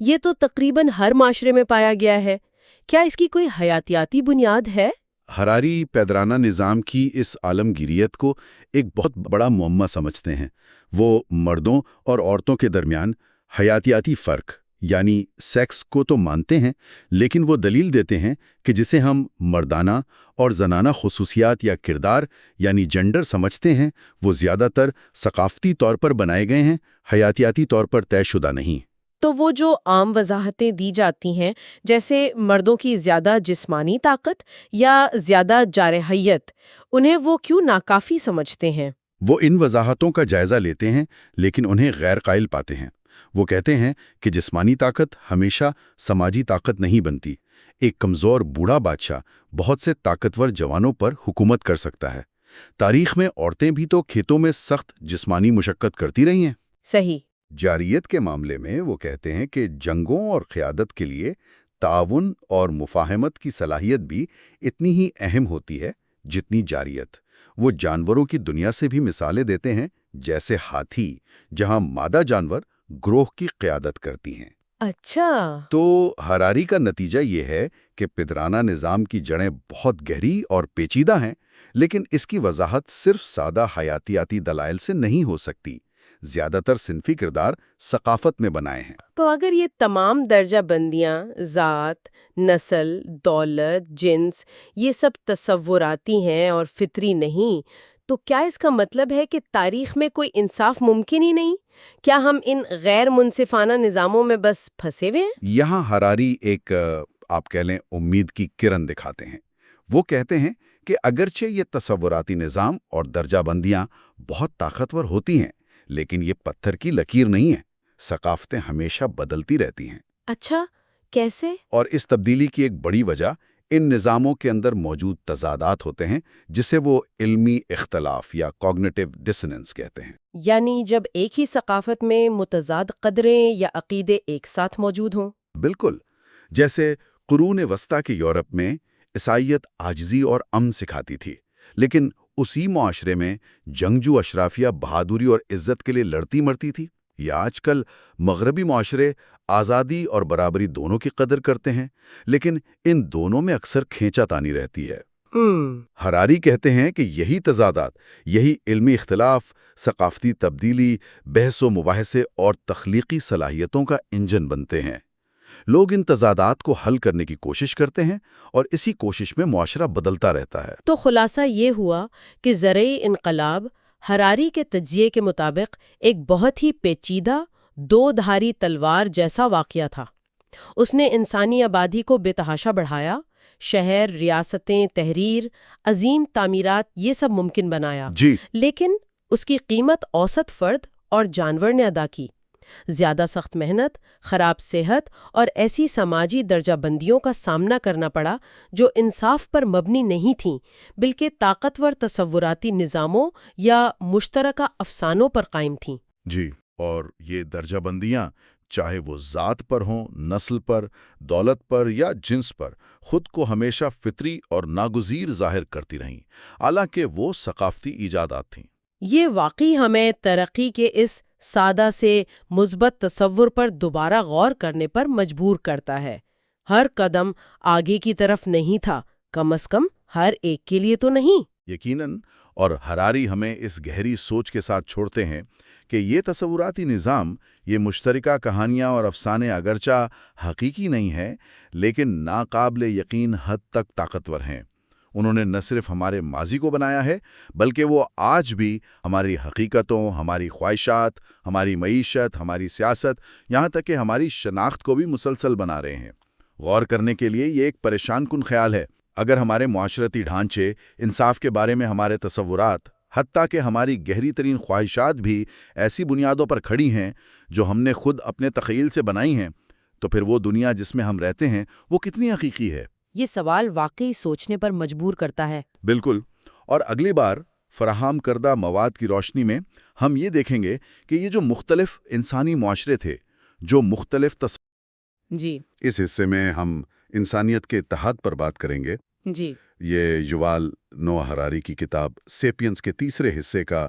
یہ تو تقریباً ہر معاشرے میں پایا گیا ہے، کیا اس کی کوئی حیاتیاتی بنیاد ہے؟ ہراری پیدرانہ نظام کی اس عالمگیریت کو ایک بہت بڑا معمہ سمجھتے ہیں۔ وہ مردوں اور عورتوں کے درمیان حیاتیاتی فرق یعنی سیکس کو تو مانتے ہیں، لیکن وہ دلیل دیتے ہیں کہ جسے ہم مردانہ اور زنانہ خصوصیات یا کردار یعنی جنڈر سمجھتے ہیں، وہ زیادہ تر ثقافتی طور پر بنائے گئے ہیں، حیاتیاتی طور پر طے شدہ نہیں۔ تو وہ جو عام وضاحتیں دی جاتی ہیں، جیسے مردوں کی زیادہ جسمانی طاقت یا زیادہ جارحیت، انہیں وہ کیوں ناکافی سمجھتے ہیں؟ وہ ان وضاحتوں کا جائزہ لیتے ہیں لیکن انہیں غیر قائل پاتے ہیں۔ وہ کہتے ہیں کہ جسمانی طاقت ہمیشہ سماجی طاقت نہیں بنتی۔ ایک کمزور بوڑھا بادشاہ بہت سے طاقتور جوانوں پر حکومت کر سکتا ہے۔ تاریخ میں عورتیں بھی تو کھیتوں میں سخت جسمانی مشقت کرتی رہی ہیں۔ صحیح۔ جاریت کے معاملے میں وہ کہتے ہیں کہ جنگوں اور قیادت کے لیے تعاون اور مفاہمت کی صلاحیت بھی اتنی ہی اہم ہوتی ہے جتنی جاریت۔ وہ جانوروں کی دنیا سے بھی مثالیں دیتے ہیں، جیسے ہاتھی، جہاں مادہ جانور گروہ کی قیادت کرتی ہیں۔ اچھا، تو ہراری کا نتیجہ یہ ہے کہ پیدرانہ نظام کی جڑیں بہت گہری اور پیچیدہ ہیں، لیکن اس کی وضاحت صرف سادہ حیاتیاتی دلائل سے نہیں ہو سکتی۔ زیادہ تر صنفی کردار ثقافت میں بنائے ہیں۔ تو اگر یہ تمام درجہ بندیاں، ذات، نسل، دولت، جنس، یہ سب تصوراتی ہیں اور فطری نہیں، تو کیا اس کا مطلب ہے کہ تاریخ میں کوئی انصاف ممکن ہی نہیں؟ کیا ہم ان غیر منصفانہ نظاموں میں بس پھنسے ہوئے ہیں؟ یہاں ہراری ایک آپ کہہ لیں امید کی کرن دکھاتے ہیں۔ وہ کہتے ہیں کہ اگرچہ یہ تصوراتی نظام اور درجہ بندیاں بہت طاقتور ہوتی ہیں، لیکن یہ پتھر کی لکیر نہیں ہے۔ ثقافتیں ہمیشہ بدلتی رہتی ہیں۔ اچھا، کیسے؟ اور اس تبدیلی کی ایک بڑی وجہ ان نظاموں کے اندر موجود تضادات ہوتے ہیں، جسے وہ علمی اختلاف یا کوگنیٹیو ڈسننس کہتے ہیں۔ یعنی جب ایک ہی ثقافت میں متضاد قدریں یا عقیدے ایک ساتھ موجود ہوں؟ بالکل، جیسے قرون وسطیٰ کے یورپ میں عیسائیت عاجزی اور امن سکھاتی تھی، لیکن اسی معاشرے میں جنگجو اشرافیہ بہادری اور عزت کے لیے لڑتی مرتی تھی۔ یا آج کل مغربی معاشرے آزادی اور برابری دونوں کی قدر کرتے ہیں، لیکن ان دونوں میں اکثر کھینچا تانی رہتی ہے۔ ہراری کہتے ہیں کہ یہی تضادات، یہی علمی اختلاف، ثقافتی تبدیلی، بحث و مباحثے اور تخلیقی صلاحیتوں کا انجن بنتے ہیں۔ لوگ ان تضادات کو حل کرنے کی کوشش کرتے ہیں اور اسی کوشش میں معاشرہ بدلتا رہتا ہے۔ تو خلاصہ یہ ہوا کہ زرعی انقلاب ہراری کے تجزیے کے مطابق ایک بہت ہی پیچیدہ دو دھاری تلوار جیسا واقعہ تھا۔ اس نے انسانی آبادی کو بے تحاشا بڑھایا، شہر، ریاستیں، تحریر، عظیم تعمیرات، یہ سب ممکن بنایا، جی، لیکن اس کی قیمت اوسط فرد اور جانور نے ادا کی۔ زیادہ سخت محنت، خراب صحت اور ایسی سماجی درجہ بندیوں کا سامنا کرنا پڑا جو انصاف پر مبنی نہیں تھیں بلکہ طاقتور تصوراتی نظاموں یا مشترکہ افسانوں پر قائم تھیں۔ جی، اور یہ درجہ بندیاں چاہے وہ ذات پر ہوں، نسل پر، دولت پر یا جنس پر، خود کو ہمیشہ فطری اور ناگزیر ظاہر کرتی رہیں، حالانکہ وہ ثقافتی ایجادات تھیں۔ یہ واقعی ہمیں ترقی کے اس سادہ سے مثبت تصور پر دوبارہ غور کرنے پر مجبور کرتا ہے۔ ہر قدم آگے کی طرف نہیں تھا، کم از کم ہر ایک کے لیے تو نہیں۔ یقیناً، اور ہراری ہمیں اس گہری سوچ کے ساتھ چھوڑتے ہیں کہ یہ تصوراتی نظام، یہ مشترکہ کہانیاں اور افسانے اگرچہ حقیقی نہیں ہیں، لیکن ناقابل یقین حد تک طاقتور ہیں۔ انہوں نے نہ صرف ہمارے ماضی کو بنایا ہے، بلکہ وہ آج بھی ہماری حقیقتوں، ہماری خواہشات، ہماری معیشت، ہماری سیاست، یہاں تک کہ ہماری شناخت کو بھی مسلسل بنا رہے ہیں۔ غور کرنے کے لیے یہ ایک پریشان کن خیال ہے۔ اگر ہمارے معاشرتی ڈھانچے، انصاف کے بارے میں ہمارے تصورات، حتیٰ کہ ہماری گہری ترین خواہشات بھی ایسی بنیادوں پر کھڑی ہیں جو ہم نے خود اپنے تخیل سے بنائی ہیں، تو پھر وہ دنیا جس میں ہم رہتے ہیں وہ کتنی حقیقی ہے؟ یہ سوال واقعی سوچنے پر مجبور کرتا ہے۔ بالکل، اور اگلی بار فراہم کردہ مواد کی روشنی میں ہم یہ دیکھیں گے کہ یہ جو مختلف انسانی معاشرے تھے، جو مختلف جی اس حصے میں ہم انسانیت کے اتحاد پر بات کریں گے۔ جی یہ یووال نوآ ہراری کی کتاب سیپینز کے تیسرے حصے کا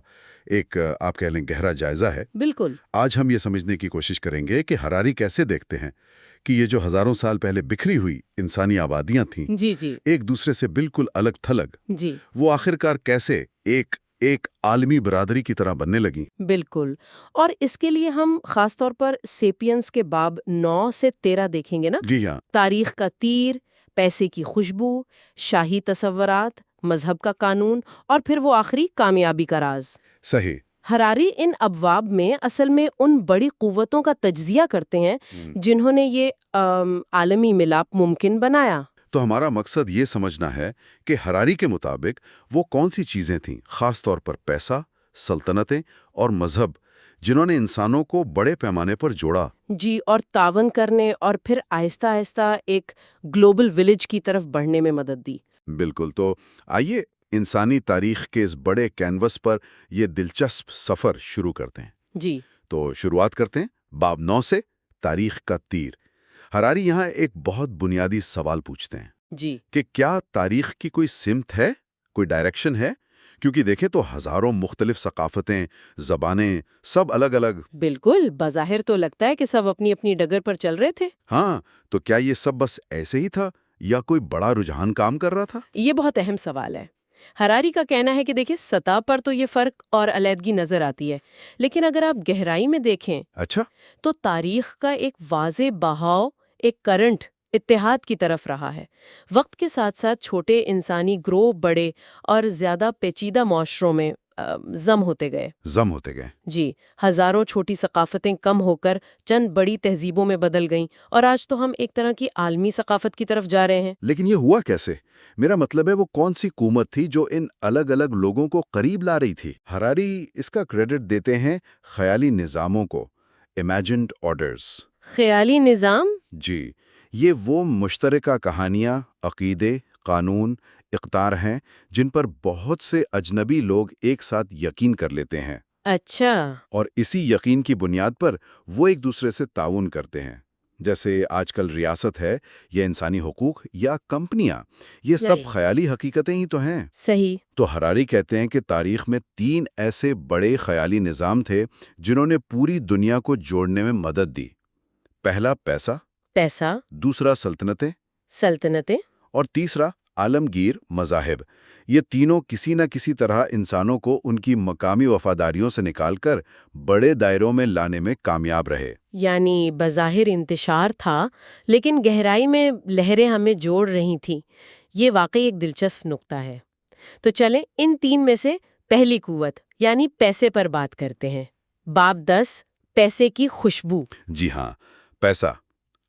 ایک آپ کہہ لیں گہرا جائزہ ہے۔ بالکل۔ آج ہم یہ سمجھنے کی کوشش کریں گے کہ ہراری کیسے دیکھتے ہیں کہ یہ جو ہزاروں سال پہلے بکھری ہوئی انسانی آبادیاں تھیں، جی جی ایک دوسرے سے بالکل الگ تھلگ، جی وہ آخرکار کیسے ایک عالمی برادری کی طرح بننے لگیں۔ بالکل، اور اس کے لیے ہم خاص طور پر سیپینز کے باب 9 سے 13 دیکھیں گے نا۔ جی ہاں، تاریخ کا تیر، پیسے کی خوشبو، شاہی تصورات، مذہب کا قانون اور پھر وہ آخری کامیابی کا راز۔ صحیح۔ ہراری ان ابواب میں اصل میں ان بڑی قوتوں کا تجزیہ کرتے ہیں جنہوں نے یہ عالمی ملاپ ممکن بنایا۔ تو ہمارا مقصد یہ سمجھنا ہے کہ ہراری کے مطابق وہ کون سی چیزیں تھیں، خاص طور پر پیسہ، سلطنتیں اور مذہب، جنہوں نے انسانوں کو بڑے پیمانے پر جوڑا۔ جی، اور تعاون کرنے اور پھر آہستہ آہستہ ایک گلوبل ولیج کی طرف بڑھنے میں مدد دی۔ بالکل، تو آئیے انسانی تاریخ کے اس بڑے کینوس پر یہ دلچسپ سفر شروع کرتے ہیں۔ جی تو شروعات کرتے ہیں باب 9 سے، تاریخ کا تیر۔ ہراری یہاں ایک بہت بنیادی سوال پوچھتے ہیں جی کہ کیا تاریخ کی کوئی سمت ہے، کوئی ڈائریکشن ہے؟ کیونکہ دیکھیں تو ہزاروں مختلف ثقافتیں، زبانیں، سب الگ الگ۔ بالکل، بظاہر تو لگتا ہے کہ سب اپنی اپنی ڈگر پر چل رہے تھے۔ ہاں، تو کیا یہ سب بس ایسے ہی تھا یا کوئی بڑا رجحان کام کر رہا تھا؟ یہ بہت اہم سوال ہے۔ ہراری کا کہنا ہے کہ دیکھیں سطح پر تو یہ فرق اور علیحدگی نظر آتی ہے، لیکن اگر آپ گہرائی میں دیکھیں اچھا، تو تاریخ کا ایک واضح بہاؤ، ایک کرنٹ اتحاد کی طرف رہا ہے۔ وقت کے ساتھ ساتھ چھوٹے انسانی گروہ بڑے اور زیادہ پیچیدہ معاشروں میں ضم ہوتے گئے۔ جی، ہزاروں چھوٹی ثقافتیں کم ہو کر چند بڑی تہذیبوں میں بدل گئیں، اور آج تو ہم ایک طرح کی عالمی ثقافت کی طرف جا رہے ہیں۔ لیکن یہ ہوا کیسے؟ میرا مطلب ہے وہ کون سی قوت تھی جو ان الگ الگ لوگوں کو قریب لا رہی تھی؟ ہراری اس کا کریڈٹ دیتے ہیں خیالی نظاموں کو، امیجنڈ آرڈرز۔ خیالی نظام؟ جی، یہ وہ مشترکہ کہانیاں، عقیدے، قانون، اقدار ہیں جن پر بہت سے اجنبی لوگ ایک ساتھ یقین کر لیتے ہیں۔ اچھا۔ اور اسی یقین کی بنیاد پر وہ ایک دوسرے سے تعاون کرتے ہیں، جیسے آج کل ریاست ہے یا انسانی حقوق یا کمپنیاں، یہ سب خیالی حقیقتیں ہی تو ہیں۔ صحیح۔ تو ہراری کہتے ہیں کہ تاریخ میں 3 ایسے بڑے خیالی نظام تھے جنہوں نے پوری دنیا کو جوڑنے میں مدد دی۔ پہلا پیسہ، دوسرا سلطنتیں، اور تیسرا عالمگیر مذاہب۔ یہ تینوں کسی نہ کسی طرح انسانوں کو ان کی مقامی وفاداریوں سے نکال کر بڑے دائروں میں لانے میں کامیاب رہے۔ یعنی بظاہر انتشار تھا، لیکن گہرائی میں لہریں ہمیں جوڑ رہی تھیں۔ یہ واقعی ایک دلچسپ نقطہ ہے۔ تو چلیں ان 3 میں سے پہلی قوت یعنی پیسے پر بات کرتے ہیں۔ باب 10، پیسے کی خوشبو۔ جی ہاں، پیسہ۔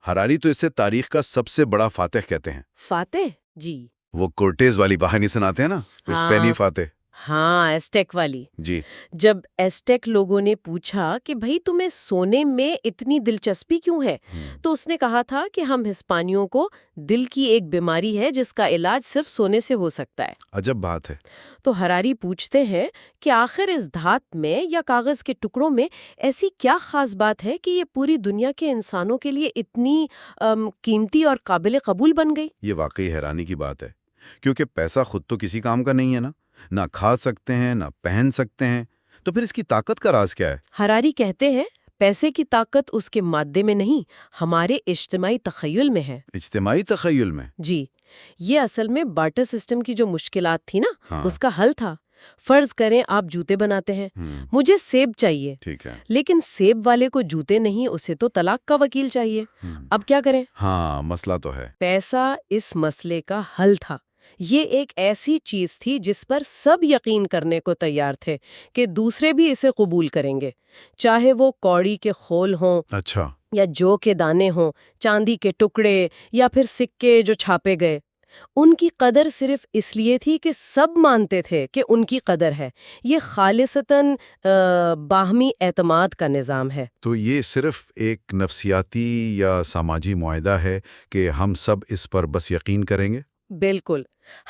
ہراری تو اسے تاریخ کا سب سے بڑا فاتح کہتے ہیں۔ فاتح؟ جی، وہ کورٹیز والی کہانی سناتے ہیں نا، اسپینی فاتح۔ ہاں، ایسٹیک والی۔ جی جب ایسٹیک لوگوں نے پوچھا کہ بھئی تمہیں سونے میں اتنی دلچسپی کیوں ہے، تو اس نے کہا تھا کہ ہم ہسپانیوں کو دل کی ایک بیماری ہے جس کا علاج صرف سونے سے ہو سکتا ہے۔ عجب بات ہے۔ تو ہراری پوچھتے ہیں کہ آخر اس دھات میں یا کاغذ کے ٹکڑوں میں ایسی کیا خاص بات ہے کہ یہ پوری دنیا کے انسانوں کے لیے اتنی قیمتی اور قابل قبول بن گئی؟ یہ واقعی حیرانی کی بات ہے، کیونکہ پیسہ خود تو کسی کام کا نہیں ہے نا، نہ کھا سکتے ہیں نہ پہن سکتے ہیں، تو پھر اس کی طاقت کا راز کیا ہے؟ ہراری کہتے ہیں پیسے کی طاقت اس کے مادے میں نہیں، ہمارے اجتماعی تخیل میں ہے۔ اجتماعی تخیل میں؟ جی، یہ اصل میں بارٹر سسٹم کی جو مشکلات تھی نا، ہاں اس کا حل تھا۔ فرض کریں آپ جوتے بناتے ہیں، مجھے سیب چاہیے، ٹھیک ہے۔ لیکن سیب والے کو جوتے نہیں، اسے تو طلاق کا وکیل چاہیے۔ اب کیا کریں؟ ہاں مسئلہ تو ہے۔ پیسہ اس مسئلے کا حل تھا۔ یہ ایک ایسی چیز تھی جس پر سب یقین کرنے کو تیار تھے کہ دوسرے بھی اسے قبول کریں گے، چاہے وہ کوڑی کے خول ہوں اچھا، یا جو کے دانے ہوں، چاندی کے ٹکڑے یا پھر سکے جو چھاپے گئے۔ ان کی قدر صرف اس لیے تھی کہ سب مانتے تھے کہ ان کی قدر ہے۔ یہ خالصتاً باہمی اعتماد کا نظام ہے۔ تو یہ صرف ایک نفسیاتی یا سماجی معاہدہ ہے کہ ہم سب اس پر بس یقین کریں گے؟ بالکل،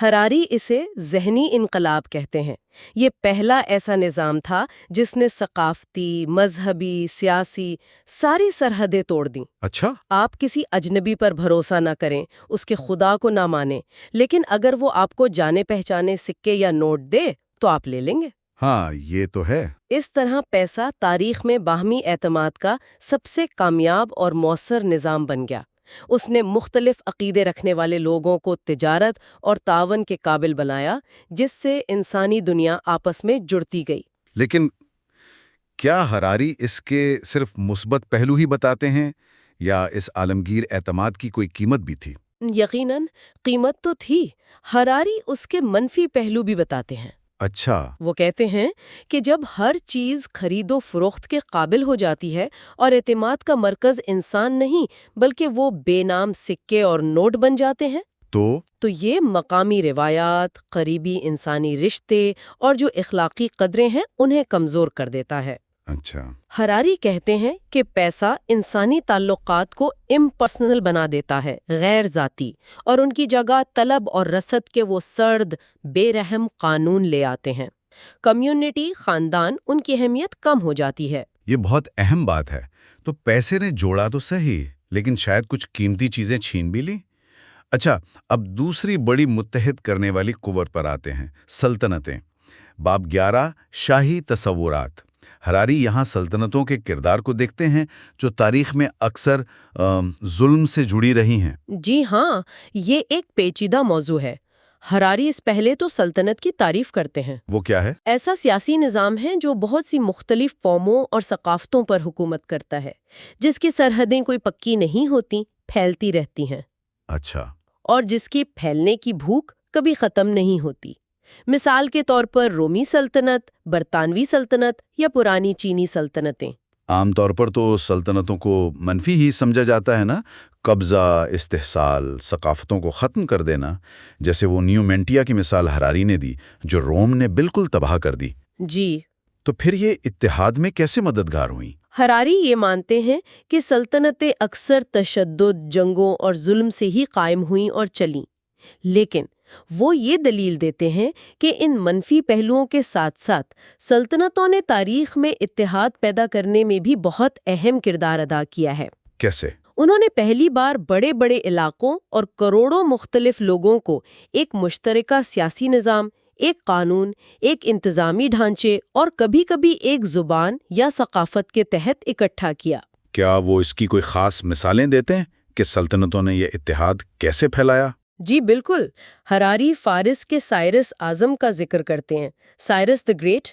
ہراری اسے ذہنی انقلاب کہتے ہیں۔ یہ پہلا ایسا نظام تھا جس نے ثقافتی، مذہبی، سیاسی ساری سرحدیں توڑ دیں۔ اچھا، آپ کسی اجنبی پر بھروسہ نہ کریں، اس کے خدا کو نہ مانیں، لیکن اگر وہ آپ کو جانے پہچانے سکے یا نوٹ دے تو آپ لے لیں گے۔ ہاں یہ تو ہے۔ اس طرح پیسہ تاریخ میں باہمی اعتماد کا سب سے کامیاب اور مؤثر نظام بن گیا۔ اس نے مختلف عقیدے رکھنے والے لوگوں کو تجارت اور تعاون کے قابل بنایا، جس سے انسانی دنیا آپس میں جڑتی گئی۔ لیکن کیا ہراری اس کے صرف مثبت پہلو ہی بتاتے ہیں یا اس عالمگیر اعتماد کی کوئی قیمت بھی تھی؟ یقیناً قیمت تو تھی۔ ہراری اس کے منفی پہلو بھی بتاتے ہیں۔ اچھا، وہ کہتے ہیں کہ جب ہر چیز خرید و فروخت کے قابل ہو جاتی ہے اور اعتماد کا مرکز انسان نہیں بلکہ وہ بے نام سکے اور نوٹ بن جاتے ہیں، تو یہ مقامی روایات، قریبی انسانی رشتے اور جو اخلاقی قدریں ہیں انہیں کمزور کر دیتا ہے۔ اچھا، ہراری کہتے ہیں کہ پیسہ انسانی تعلقات کو امپرسنل بنا دیتا ہے، غیر ذاتی، اور ان کی جگہ طلب اور رسد کے وہ سرد، بے رحم قانون لے آتے ہیں۔ کمیونٹی، خاندان، ان کی اہمیت کم ہو جاتی ہے۔ یہ بہت اہم بات ہے۔ تو پیسے نے جوڑا تو صحیح، لیکن شاید کچھ قیمتی چیزیں چھین بھی لیں۔ اچھا، اب دوسری بڑی متحد کرنے والی قوت پر آتے ہیں، سلطنتیں۔ باب 11 شاہی تصورات۔ ہراری یہاں سلطنتوں کے کردار کو دیکھتے ہیں جو تاریخ میں اکثر ظلم سے جڑی رہی ہیں۔ جی ہاں، یہ ایک پیچیدہ موضوع ہے۔ ہراری اس پہلے تو سلطنت کی تعریف کرتے ہیں۔ وہ کیا ہے؟ ایسا سیاسی نظام ہے جو بہت سی مختلف قوموں اور ثقافتوں پر حکومت کرتا ہے، جس کی سرحدیں کوئی پکی نہیں ہوتی، پھیلتی رہتی ہیں۔ اچھا، اور جس کی پھیلنے کی بھوک کبھی ختم نہیں ہوتی۔ مثال کے طور پر رومی سلطنت، برطانوی سلطنت یا پرانی چینی سلطنتیں۔ عام طور پر تو سلطنتوں کو منفی ہی سمجھا جاتا ہے نا، قبضہ، استحصال، ثقافتوں کو ختم کر دینا، جیسے وہ نیومینٹیا کی مثال ہراری نے دی جو روم نے بالکل تباہ کر دی۔ جی، تو پھر یہ اتحاد میں کیسے مددگار ہوئیں؟ ہراری یہ مانتے ہیں کہ سلطنتیں اکثر تشدد، جنگوں اور ظلم سے ہی قائم ہوئیں اور چلیں، لیکن وہ یہ دلیل دیتے ہیں کہ ان منفی پہلوؤں کے ساتھ ساتھ سلطنتوں نے تاریخ میں اتحاد پیدا کرنے میں بھی بہت اہم کردار ادا کیا ہے۔ کیسے؟ انہوں نے پہلی بار بڑے بڑے علاقوں اور کروڑوں مختلف لوگوں کو ایک مشترکہ سیاسی نظام، ایک قانون، ایک انتظامی ڈھانچے اور کبھی کبھی ایک زبان یا ثقافت کے تحت اکٹھا کیا۔ کیا وہ اس کی کوئی خاص مثالیں دیتے ہیں کہ سلطنتوں نے یہ اتحاد کیسے پھیلایا؟ جی بالکل، ہراری فارس کے سائرس اعظم کا ذکر کرتے ہیں، سائرس دی گریٹ،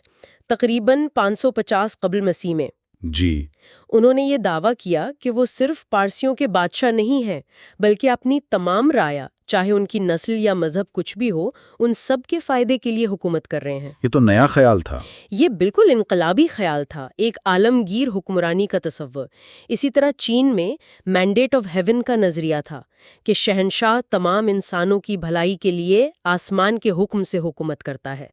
تقریباً 550 قبل مسیح میں۔ جی، انہوں نے یہ دعویٰ کیا کہ وہ صرف پارسیوں کے بادشاہ نہیں ہیں بلکہ اپنی تمام رایا چاہے ان کی نسل یا مذہب کچھ بھی ہو، ان سب کے فائدے کے لیے حکومت کر رہے ہیں۔ یہ تو نیا خیال تھا۔ یہ بالکل انقلابی خیال تھا، ایک عالمگیر حکمرانی کا تصور۔ اسی طرح چین میں مینڈیٹ آف ہیون کا نظریہ تھا کہ شہنشاہ تمام انسانوں کی بھلائی کے لیے آسمان کے حکم سے حکومت کرتا ہے۔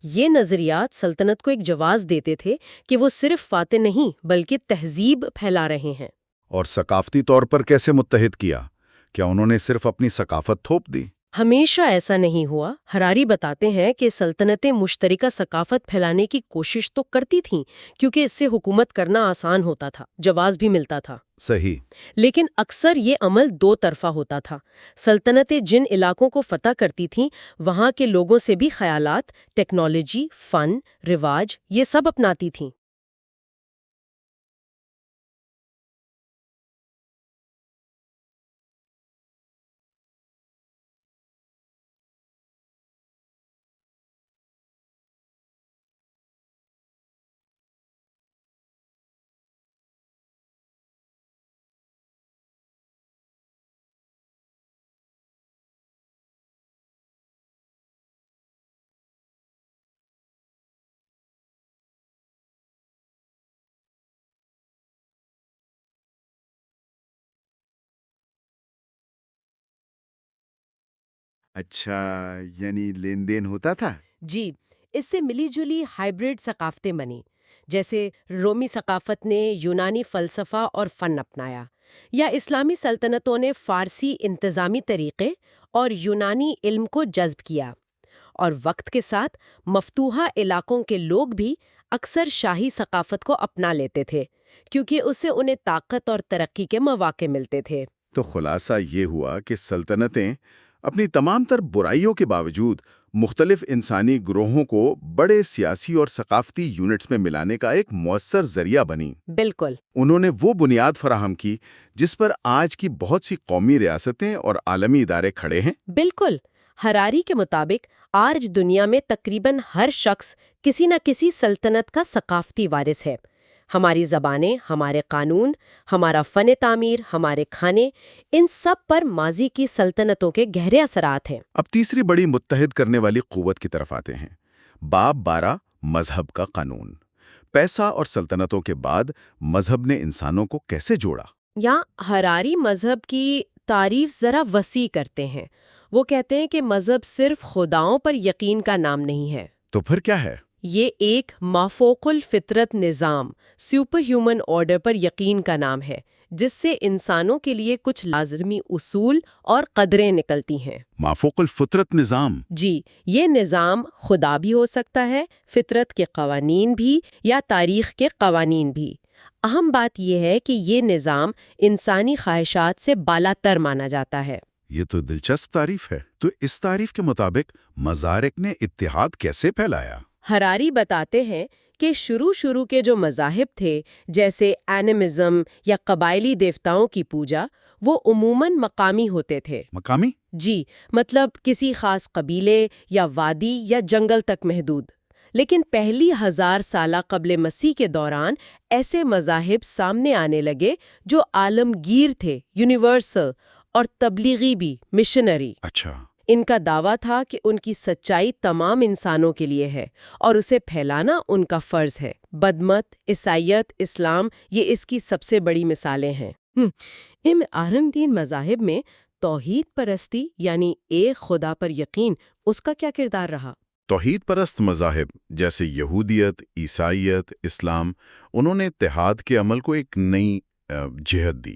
یہ نظریات سلطنت کو ایک جواز دیتے تھے کہ وہ صرف فاتح نہیں بلکہ تہذیب پھیلا رہے ہیں۔ اور ثقافتی طور پر کیسے متحد کیا؟ کیا انہوں نے صرف اپنی ثقافت تھوپ دی؟ ہمیشہ ایسا نہیں ہوا۔ حراری بتاتے ہیں کہ سلطنتیں مشترکہ ثقافت پھیلانے کی کوشش تو کرتی تھیں، کیونکہ اس سے حکومت کرنا آسان ہوتا تھا، جواز بھی ملتا تھا۔ صحیح۔ لیکن اکثر یہ عمل دو طرفہ ہوتا تھا۔ سلطنتیں جن علاقوں کو فتح کرتی تھیں، وہاں کے لوگوں سے بھی خیالات، ٹیکنالوجی، فن، رواج یہ سب اپناتی تھیں۔ اچھا، یعنی لین دین ہوتا تھا؟ جی، اس سے ملی جلی ہائیبرڈ ثقافتیں بنی، جیسے رومی ثقافت نے یونانی فلسفہ اور فن اپنایا، یا اسلامی سلطنتوں نے فارسی انتظامی طریقے اور یونانی علم کو جذب کیا۔ اور وقت کے ساتھ مفتوحہ علاقوں کے لوگ بھی اکثر شاہی ثقافت کو اپنا لیتے تھے، کیونکہ اس سے انہیں طاقت اور ترقی کے مواقع ملتے تھے۔ تو خلاصہ یہ ہوا کہ سلطنتیں اپنی تمام تر برائیوں کے باوجود مختلف انسانی گروہوں کو بڑے سیاسی اور ثقافتی یونٹس میں ملانے کا ایک مؤثر ذریعہ بنی۔ بالکل۔ انہوں نے وہ بنیاد فراہم کی جس پر آج کی بہت سی قومی ریاستیں اور عالمی ادارے کھڑے ہیں۔ بالکل۔ حراری کے مطابق آج دنیا میں تقریباً ہر شخص کسی نہ کسی سلطنت کا ثقافتی وارث ہے۔ ہماری زبانیں، ہمارے قانون، ہمارا فن تعمیر، ہمارے کھانے، ان سب پر ماضی کی سلطنتوں کے گہرے اثرات ہیں۔ اب تیسری بڑی متحد کرنے والی قوت کی طرف آتے ہیں، باب 12 مذہب کا قانون۔ پیسہ اور سلطنتوں کے بعد مذہب نے انسانوں کو کیسے جوڑا؟ یہاں حراری مذہب کی تعریف ذرا وسیع کرتے ہیں۔ وہ کہتے ہیں کہ مذہب صرف خداؤں پر یقین کا نام نہیں ہے۔ تو پھر کیا ہے؟ یہ ایک مافوق الفطرت نظام، سپر ہیومن آرڈر پر یقین کا نام ہے، جس سے انسانوں کے لیے کچھ لازمی اصول اور قدریں نکلتی ہیں۔ مافوق الفطرت نظام؟ جی، یہ نظام خدا بھی ہو سکتا ہے، فطرت کے قوانین بھی، یا تاریخ کے قوانین بھی۔ اہم بات یہ ہے کہ یہ نظام انسانی خواہشات سے بالا تر مانا جاتا ہے۔ یہ تو دلچسپ تعریف ہے۔ تو اس تعریف کے مطابق مذاہب نے اتحاد کیسے پھیلایا؟ حراری بتاتے ہیں کہ شروع کے جو مذاہب تھے، جیسے اینیمزم یا قبائلی دیوتاؤں کی پوجا، وہ عموماً مقامی ہوتے تھے۔ مقامی؟ جی، مطلب کسی خاص قبیلے یا وادی یا جنگل تک محدود۔ لیکن پہلی 1000 سالہ قبل مسیح کے دوران ایسے مذاہب سامنے آنے لگے جو عالمگیر تھے، یونیورسل، اور تبلیغی بھی، مشنری۔ اچھا۔ ان کا دعویٰ تھا کہ ان کی سچائی تمام انسانوں کے لیے ہے اور اسے پھیلانا ان کا فرض ہے۔ بدمت، عیسائیت، اسلام، یہ اس کی سب سے بڑی مثالیں ہیں۔ ان عالمگیر مذاہب میں توحید پرستی یعنی ایک خدا پر یقین، اس کا کیا کردار رہا؟ توحید پرست مذاہب جیسے یہودیت، عیسائیت، اسلام، انہوں نے اتحاد کے عمل کو ایک نئی جہت دی۔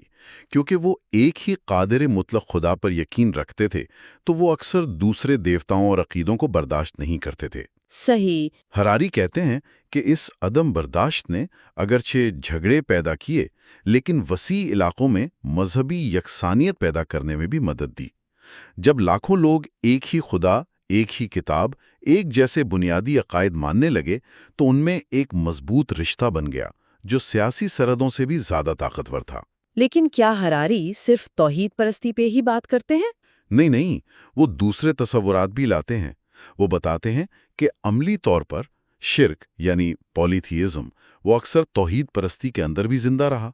کیونکہ وہ ایک ہی قادر مطلق خدا پر یقین رکھتے تھے تو وہ اکثر دوسرے دیوتاؤں اور عقیدوں کو برداشت نہیں کرتے تھے۔ صحیح۔ حراری کہتے ہیں کہ اس عدم برداشت نے اگرچہ جھگڑے پیدا کیے لیکن وسیع علاقوں میں مذہبی یکسانیت پیدا کرنے میں بھی مدد دی۔ جب لاکھوں لوگ ایک ہی خدا، ایک ہی کتاب، ایک جیسے بنیادی عقائد ماننے لگے تو ان میں ایک مضبوط رشتہ بن گیا جو سیاسی سرحدوں سے بھی زیادہ طاقتور تھا۔ لیکن کیا حراری صرف توحید پرستی پہ ہی بات کرتے ہیں؟ نہیں، وہ دوسرے تصورات بھی لاتے ہیں۔ وہ بتاتے ہیں کہ عملی طور پر شرک یعنی پولیتھیزم وہ اکثر توحید پرستی کے اندر بھی زندہ رہا۔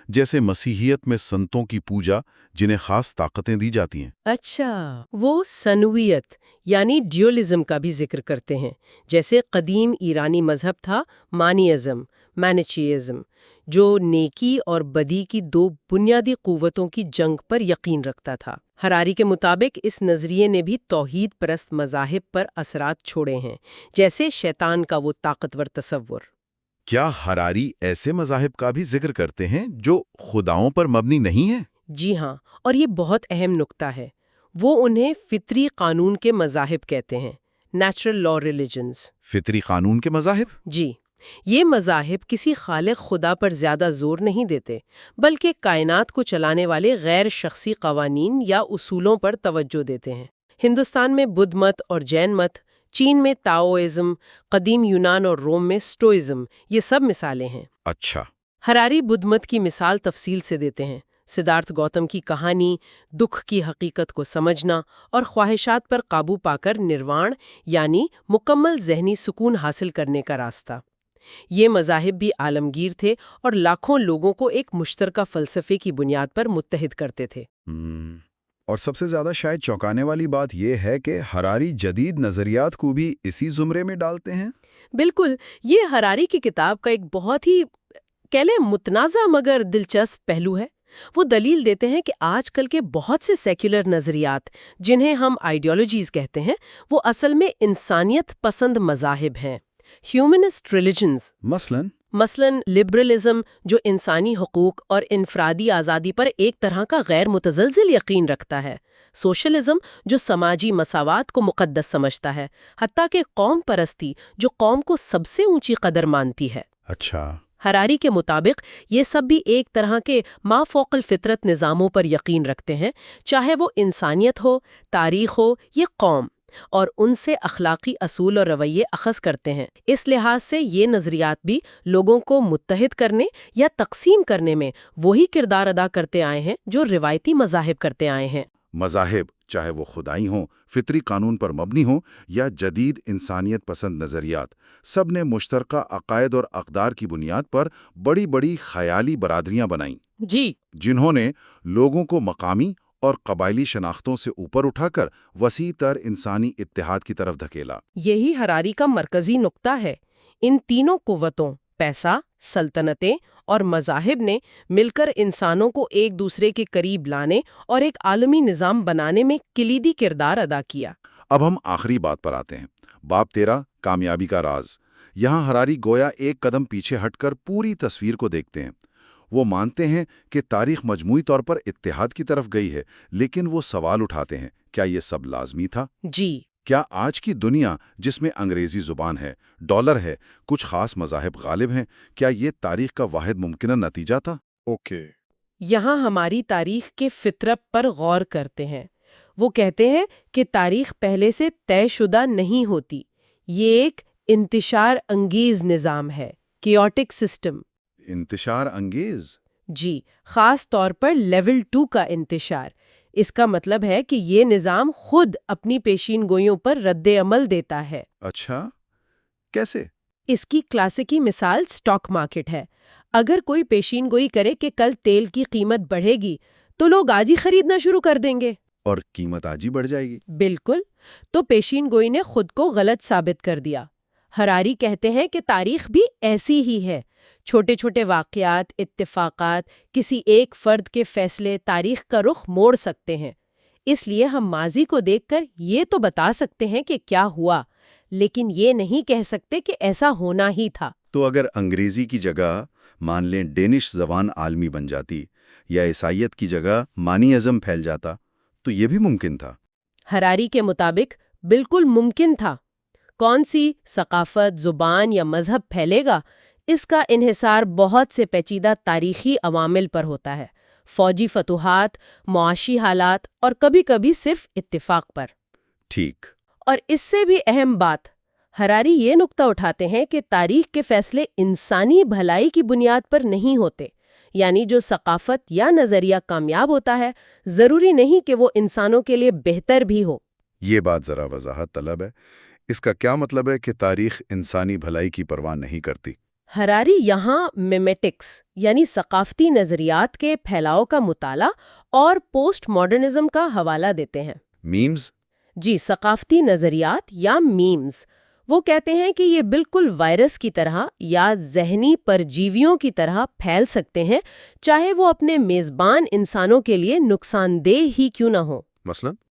جیسے مسیحیت میں سنتوں کی پوجا جنہیں خاص طاقتیں دی جاتی ہیں۔ اچھا، وہ سنویت یعنی ڈیولزم کا بھی ذکر کرتے ہیں، جیسے قدیم ایرانی مذہب تھا مانیزم، مینیچیزم، جو نیکی اور بدی کی دو بنیادی قوتوں کی جنگ پر یقین رکھتا تھا۔ ہراری کے مطابق اس نظریے نے بھی توحید پرست مذاہب پر اثرات چھوڑے ہیں، جیسے شیطان کا وہ طاقتور تصور۔ کیا ہراری ایسے مذاہب کا بھی ذکر کرتے ہیں جو خداؤں پر مبنی نہیں ہیں؟ جی ہاں، اور یہ بہت اہم نکتہ ہے۔ وہ انہیں فطری قانون کے مذاہب کہتے ہیں، نیچرل لا ریلیجنز۔ فطری قانون کے مذاہب؟ جی، یہ مذاہب کسی خالق خدا پر زیادہ زور نہیں دیتے، بلکہ کائنات کو چلانے والے غیر شخصی قوانین یا اصولوں پر توجہ دیتے ہیں۔ ہندوستان میں بدھ مت اور جین مت، چین میں تاؤازم، قدیم یونان اور روم میں سٹوئزم، یہ سب مثالیں ہیں۔ اچھا۔ ہراری بدھ مت کی مثال تفصیل سے دیتے ہیں۔ سدھارتھ گوتم کی کہانی، دکھ کی حقیقت کو سمجھنا اور خواہشات پر قابو پا کر نروان یعنی مکمل ذہنی سکون حاصل کرنے کا راستہ۔ یہ مذاہب بھی عالمگیر تھے اور لاکھوں لوگوں کو ایک مشترکہ فلسفے کی بنیاد پر متحد کرتے تھے۔ اور سب سے زیادہ شاید چونکانے والی بات یہ ہے کہ ہراری جدید نظریات کو بھی اسی زمرے میں ڈالتے ہیں۔ بالکل، یہ ہراری کی کتاب کا ایک بہت ہی کہہ لیں متنازع مگر دلچسپ پہلو ہے۔ وہ دلیل دیتے ہیں کہ آج کل کے بہت سے سیکولر نظریات جنہیں ہم آئیڈیالوجیز کہتے ہیں، وہ اصل میں انسانیت پسند مذاہب ہیں، ہیومنسٹ ریلیجنز۔ مثلاً لبرلزم، جو انسانی حقوق اور انفرادی آزادی پر ایک طرح کا غیر متزلزل یقین رکھتا ہے، سوشلزم، جو سماجی مساوات کو مقدس سمجھتا ہے، حتیٰ کہ قوم پرستی، جو قوم کو سب سے اونچی قدر مانتی ہے۔ اچھا۔ ہراری کے مطابق یہ سب بھی ایک طرح کے ما فوق الفطرت نظاموں پر یقین رکھتے ہیں، چاہے وہ انسانیت ہو، تاریخ ہو یا قوم، اور ان سے اخلاقی اصول اور رویے اخذ کرتے ہیں۔ اس لحاظ سے یہ نظریات بھی لوگوں کو متحد کرنے یا تقسیم کرنے میں وہی کردار ادا کرتے آئے ہیں جو روایتی مذاہب کرتے آئے ہیں۔ مذاہب چاہے وہ خدائی ہوں، فطری قانون پر مبنی ہوں یا جدید انسانیت پسند نظریات، سب نے مشترکہ عقائد اور اقدار کی بنیاد پر بڑی بڑی خیالی برادریاں بنائیں، جی، جنہوں نے لوگوں کو مقامی اور قبائلی شناختوں سے اوپر اٹھا کر وسیع تر انسانی اتحاد کی طرف دھکیلا۔ یہی ہراری کا مرکزی نقطہ ہے۔ ان تینوں قوتوں، پیسہ، سلطنتیں اور مذاہب نے مل کر انسانوں کو ایک دوسرے کے قریب لانے اور ایک عالمی نظام بنانے میں کلیدی کردار ادا کیا۔ اب ہم آخری بات پر آتے ہیں، باب 13 کامیابی کا راز۔ یہاں ہراری گویا ایک قدم پیچھے ہٹ کر پوری تصویر کو دیکھتے ہیں۔ وہ مانتے ہیں کہ تاریخ مجموعی طور پر اتحاد کی طرف گئی ہے، لیکن وہ سوال اٹھاتے ہیں، کیا یہ سب لازمی تھا؟ جی، کیا آج کی دنیا جس میں انگریزی زبان ہے، ڈالر ہے، کچھ خاص مذاہب غالب ہیں، کیا یہ تاریخ کا واحد ممکنہ نتیجہ تھا؟ یہاں ہماری تاریخ کے فطرت پر غور کرتے ہیں۔ وہ کہتے ہیں کہ تاریخ پہلے سے طے شدہ نہیں ہوتی، یہ ایک انتشار انگیز نظام ہے، کیوٹک سسٹم۔ انتشار انگیز؟ جی، خاص طور پر لیول 2 کا انتشار۔ اس کا مطلب ہے کہ یہ نظام خود اپنی پیشین گوئیوں پر رد عمل دیتا ہے۔ اچھا، کیسے؟ اس کی کلاسیکی مثال سٹاک مارکیٹ ہے۔ اگر کوئی پیشین گوئی کرے کہ کل تیل کی قیمت بڑھے گی تو لوگ آج ہی خریدنا شروع کر دیں گے، اور قیمت آج ہی بڑھ جائے گی۔ بالکل، تو پیشین گوئی نے خود کو غلط ثابت کر دیا۔ ہراری کہتے ہیں کہ تاریخ بھی ایسی ہی ہے، چھوٹے چھوٹے واقعات، اتفاقات، کسی ایک فرد کے فیصلے تاریخ کا رخ موڑ سکتے ہیں۔ اس لیے ہم ماضی کو دیکھ کر یہ تو بتا سکتے ہیں کہ کیا ہوا، لیکن یہ نہیں کہہ سکتے کہ ایسا ہونا ہی تھا۔ تو اگر انگریزی کی جگہ مان لیں ڈینش زبان عالمی بن جاتی یا عیسائیت کی جگہ مانیزم پھیل جاتا تو یہ بھی ممکن تھا؟ ہراری کے مطابق بالکل ممکن تھا۔ کون سی ثقافت، زبان یا مذہب پھیلے گا، اس کا انحصار بہت سے پیچیدہ تاریخی عوامل پر ہوتا ہے، فوجی فتوحات، معاشی حالات اور کبھی کبھی صرف اتفاق پر۔ ٹھیک۔ اور اس سے بھی اہم بات، ہراری یہ نقطہ اٹھاتے ہیں کہ تاریخ کے فیصلے انسانی بھلائی کی بنیاد پر نہیں ہوتے، یعنی جو ثقافت یا نظریہ کامیاب ہوتا ہے ضروری نہیں کہ وہ انسانوں کے لیے بہتر بھی ہو۔ یہ بات ذرا وضاحت طلب ہے۔ اس کا کیا مطلب ہے کہ تاریخ انسانی بھلائی کی پرواہ نہیں کرتی؟ ہراری یہاں میمیٹکس یعنی ثقافتی نظریات کے پھیلاؤ کا مطالعہ اور پوسٹ ماڈرنزم کا حوالہ دیتے ہیں۔ میمز؟ جی، ثقافتی نظریات یا میمز۔ وہ کہتے ہیں کہ یہ بالکل وائرس کی طرح یا ذہنی پرجیویوں کی طرح پھیل سکتے ہیں، چاہے وہ اپنے میزبان انسانوں کے لیے نقصان دہ ہی کیوں نہ ہو۔